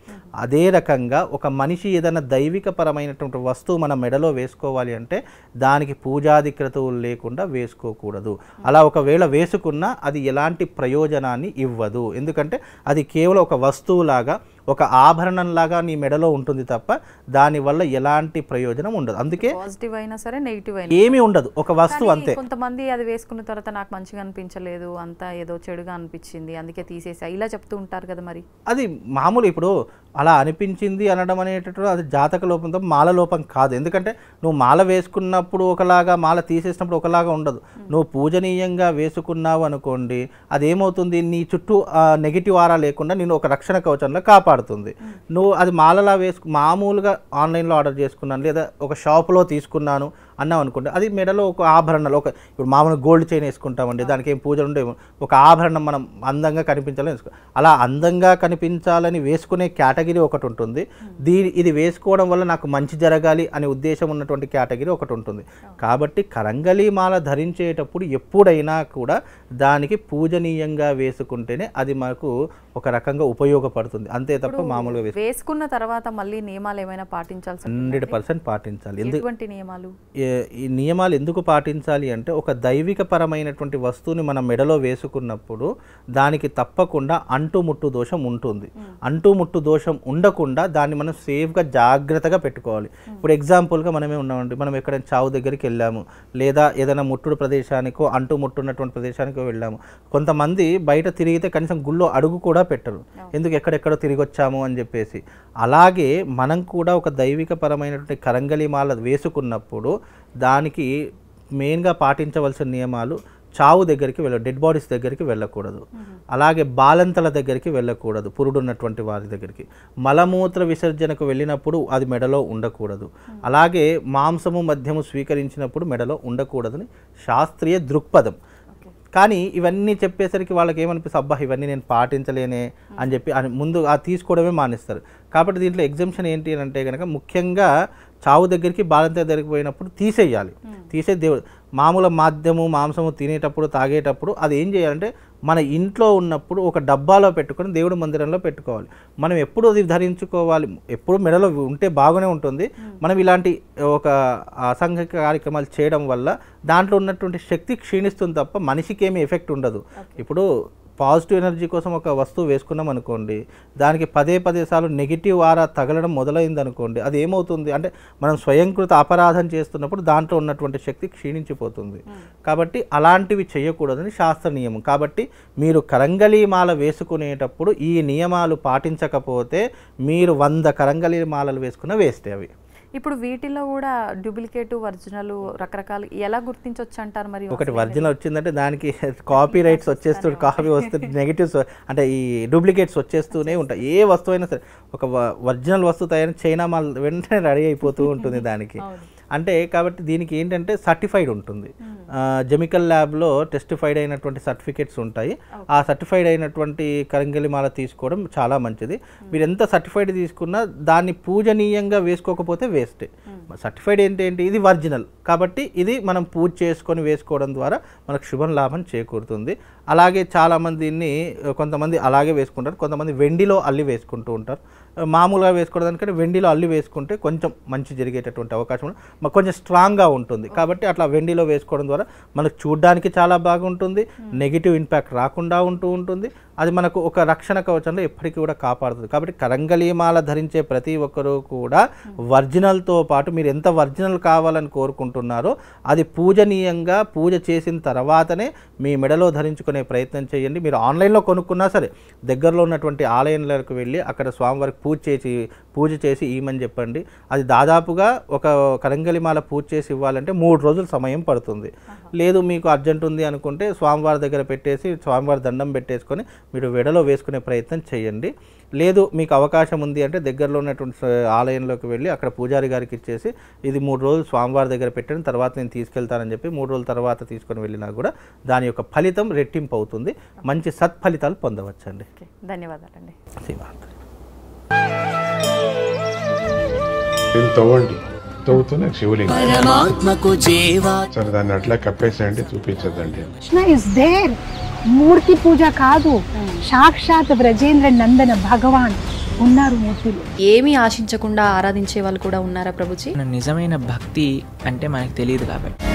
అదే రకంగా ఒక మనిషి ఏదైనా దైవికపరమైనటువంటి వస్తువు మన మెడలో వేసుకోవాలి అంటే దానికి పూజాది క్రతువులు లేకుండా వేసుకోకూడదు. అలా ఒకవేళ వేసుకున్నా అది ఎలాంటి ప్రయోజనాన్ని ఇవ్వదు. ఎందుకంటే అది కేవలం ఒక వస్తువులాగా, ఒక ఆభరణంలాగా నీ మెడలో ఉంటుంది తప్ప దానివల్ల ఎలాంటి ప్రయోజనం ఉండదు. అందుకే పాజిటివ్ అయినా సరే నెగిటివ్ అయినా ఏమీ ఉండదు, ఒక వస్తువు అంతే. కొంతమంది అది వేసుకున్న తర్వాత నాకు మంచిగా అనిపించలేదు, అంతా ఏదో చెడుగా అనిపించింది, అందుకే తీసేసా, ఇలా చెప్తూ ఉంటారు కదా. మరి అది మామూలు. ఇప్పుడు అలా అనిపించింది అనడం అనేటటువంటి అది జాతక లోపంతో, మాల లోపం కాదు. ఎందుకంటే నువ్వు మాల వేసుకున్నప్పుడు ఒకలాగా, మాల తీసేసినప్పుడు ఒకలాగా ఉండదు. నువ్వు పూజనీయంగా వేసుకున్నావు అనుకోండి, అదేమవుతుంది, నీ చుట్టూ నెగిటివ్ ఆరా లేకుండా నేను ఒక రక్షణ కవచంలో కాపాడుతుంది. నువ్వు అది మాలలా మామూలుగా ఆన్లైన్లో ఆర్డర్ చేసుకున్నాను లేదా ఒక షాపులో తీసుకున్నాను అన్నాం అనుకుంటే అది మెడలో ఒక ఆభరణాలు, ఒక ఇప్పుడు మామూలుగా గోల్డ్ చైన్ వేసుకుంటామండి, దానికి ఏం పూజలు ఉండే, ఒక ఆభరణం మనం అందంగా కనిపించాలని వేసుకో, అలా అందంగా కనిపించాలని వేసుకునే కేటగిరీ ఒకటి ఉంటుంది. ఇది వేసుకోవడం వల్ల నాకు మంచి జరగాలి అనే ఉద్దేశం ఉన్నటువంటి కేటగిరీ ఒకటి ఉంటుంది. కాబట్టి కరంగలి మాల ధరించేటప్పుడు ఎప్పుడైనా కూడా దానికి పూజనీయంగా వేసుకుంటేనే అది మనకు ఒక రకంగా ఉపయోగపడుతుంది, అంతే తప్ప మామూలుగా వేసుకున్న తర్వాత మళ్ళీ నియమాలు ఏమైనా పాటించాల్సి 100% పాటించాలి. ఎటువంటి నియమాలు? ఈ నియమాలు ఎందుకు పాటించాలి అంటే ఒక దైవిక పరమైనటువంటి వస్తువుని మనం మెడలో వేసుకున్నప్పుడు దానికి తప్పకుండా అంటుముట్టు దోషం ఉంటుంది. అంటుముట్టు దోషం ఉండకుండా దాన్ని మనం సేఫ్గా జాగ్రత్తగా పెట్టుకోవాలి. ఇప్పుడు ఎగ్జాంపుల్గా మనమే ఉన్నామండి, మనం ఎక్కడైనా చావు దగ్గరికి వెళ్ళాము, లేదా ఏదైనా ముట్టుడు ప్రదేశానికో అంటుముట్టున్నటువంటి ప్రదేశానికో వెళ్ళాము. కొంతమంది బయట తిరిగితే కనీసం గుళ్ళో అడుగు కూడా పెట్టరు, ఎందుకు ఎక్కడెక్కడో తిరిగి వచ్చాము అని చెప్పేసి. అలాగే మనం కూడా ఒక దైవిక పరమైనటువంటి కరంగలి మాల వేసుకున్నప్పుడు దానికి మెయిన్గా పాటించవలసిన నియమాలు, చావు దగ్గరికి డెడ్ బాడీస్ దగ్గరికి వెళ్ళకూడదు, అలాగే బాలంతల దగ్గరికి వెళ్ళకూడదు, పురుడున్నటువంటి వారి దగ్గరికి, మలమూత్ర విసర్జనకు వెళ్ళినప్పుడు అది మెడలో ఉండకూడదు, అలాగే మాంసము మద్యము స్వీకరించినప్పుడు మెడలో ఉండకూడదని శాస్త్రీయ దృక్పథం. కానీ ఇవన్నీ చెప్పేసరికి వాళ్ళకి ఏమనిపిస్తుంది, అబ్బా ఇవన్నీ నేను పాటించలేనే అని చెప్పి ముందు తీసుకోవడమే మానేస్తారు. కాబట్టి దీంట్లో ఎగ్జంప్షన్ ఏంటి అని అంటే కనుక ముఖ్యంగా చావు దగ్గరికి బాలంత దగ్గరికి పోయినప్పుడు తీసేయాలి. దేవుడు మామూలు మాధ్యము మాంసము తినేటప్పుడు తాగేటప్పుడు అది ఏం చేయాలంటే మన ఇంట్లో ఉన్నప్పుడు ఒక డబ్బాలో పెట్టుకొని దేవుడి మందిరంలో పెట్టుకోవాలి. మనం ఎప్పుడు అది ధరించుకోవాలి, ఎప్పుడు మెడలో ఉంటే బాగానే ఉంటుంది. మనం ఇలాంటి ఒక అసాంఘిక కార్యక్రమాలు చేయడం వల్ల దాంట్లో ఉన్నటువంటి శక్తి క్షీణిస్తుంది తప్ప మనిషికి ఏమీ ఎఫెక్ట్ ఉండదు. ఇప్పుడు పాజిటివ్ ఎనర్జీ కోసం ఒక వస్తువు వేసుకున్నాం అనుకోండి, దానికి పదే సార్లు నెగిటివ్ ఆరా తగలడం మొదలైంది అనుకోండి, అది ఏమవుతుంది అంటే మనం స్వయంకృత అపరాధం చేస్తున్నప్పుడు దాంట్లో ఉన్నటువంటి శక్తి క్షీణించిపోతుంది. కాబట్టి అలాంటివి చేయకూడదని శాస్త్ర నియమం. కాబట్టి మీరు కరంగలి మాల వేసుకునేటప్పుడు ఈ నియమాలు పాటించకపోతే మీరు 100 కరంగలి మాలలు వేసుకున్న వేస్టే అవి. ఇప్పుడు వీటిలో కూడా డూప్లికేట్ ఒరిజినల్ రకరకాలు ఎలా గుర్తించవచ్చు అంటారు? మరి ఒకటి ఒరిజినల్ వచ్చిందంటే దానికి కాపీ రైట్స్ వచ్చేస్తూ కాపీ వస్తే నెగిటివ్స్ అంటే ఈ డూప్లికేట్స్ వచ్చేస్తూనే ఉంటాయి. ఏ వస్తువు అయినా సరే ఒక ఒరిజినల్ వస్తువు తయారు చైనా మాల్ వెంటనే రెడీ అయిపోతూ ఉంటుంది దానికి. అంటే కాబట్టి దీనికి ఏంటంటే సర్టిఫైడ్ ఉంటుంది, కెమికల్ ల్యాబ్లో టెస్టిఫైడ్ అయినటువంటి సర్టిఫికేట్స్ ఉంటాయి. ఆ సర్టిఫైడ్ అయినటువంటి కరంగలి మాల తీసుకోవడం చాలా మంచిది. మీరు ఎంత సర్టిఫైడ్ తీసుకున్నా దాన్ని పూజనీయంగా వేసుకోకపోతే వేస్టే. సర్టిఫైడ్ ఏంటి, ఇది ఒరిజినల్ కాబట్టి ఇది మనం పూజ చేసుకొని వేసుకోవడం ద్వారా మనకు శుభం లాభం చేకూరుతుంది. అలాగే చాలామంది దీన్ని కొంతమంది అలాగే వేసుకుంటారు, కొంతమంది వెండిలో అల్లి వేసుకుంటూ ఉంటారు. మామూలుగా వేసుకోవడానికంటే వెండిలో అల్లి వేసుకుంటే కొంచెం మంచి జరిగేటటువంటి అవకాశం కొంచెం స్ట్రాంగ్గా ఉంటుంది. కాబట్టి అట్లా వెండిలో వేసుకోవడం ద్వారా మనకు చూడడానికి చాలా బాగుంటుంది, నెగిటివ్ ఇంపాక్ట్ రాకుండా ఉంటుంది. అది మనకు ఒక రక్షణ కవచంలో ఎప్పటికీ కూడా కాపాడుతుంది. కాబట్టి కరంగలి మాల ధరించే ప్రతి ఒక్కరూ కూడా ఒరిజినల్తో పాటు మీరు ఎంత ఒరిజినల్ కావాలని కోరుకుంటున్నారో అది పూజనీయంగా పూజ చేసిన తర్వాతనే మీ మెడలో ధరించుకునే ప్రయత్నం చేయండి. మీరు ఆన్లైన్లో కొనుక్కున్నా సరే దగ్గరలో ఉన్నటువంటి ఆలయంలోకి వెళ్ళి అక్కడ స్వామివారికి పూజ చేసి ఇవ్వమని చెప్పండి. అది దాదాపుగా ఒక కరంగలి మాల పూజ చేసి ఇవ్వాలంటే 3 రోజులు సమయం పడుతుంది. లేదు మీకు అర్జెంట్ ఉంది అనుకుంటే స్వామివారి దగ్గర పెట్టేసి స్వామివారి దండం పెట్టేసుకొని మీరు వెడలో వేసుకునే ప్రయత్నం చేయండి. లేదు మీకు అవకాశం ఉంది అంటే దగ్గరలో ఉన్నటువంటి ఆలయంలోకి వెళ్ళి అక్కడ పూజారి గారికి ఇచ్చేసి ఇది 3 రోజులు స్వామివారి దగ్గర పెట్టిన తర్వాత నేను తీసుకెళ్తానని చెప్పి 3 రోజుల తర్వాత తీసుకొని వెళ్ళినా కూడా దాని యొక్క ఫలితం రెట్టింపు అవుతుంది, మంచి సత్ఫలితాలు పొందవచ్చండి. ధన్యవాదాలండి. తవ్వుతున్న శివలింగం సరే దాన్ని అట్లా కప్పేసేయండి, చూపించదండి. కృష్ణ ఇస్ దేర్, మూర్తి పూజ కాదు, సాక్షాత్ బ్రజేంద్ర నందన భగవాన్ ఉన్నారు మూర్తిలో. ఏమీ ఆశించకుండా ఆరాధించే వాళ్ళు కూడా ఉన్నారా ప్రభుజీ? నిజమైన భక్తి అంటే మనకు తెలియదు కాబట్టి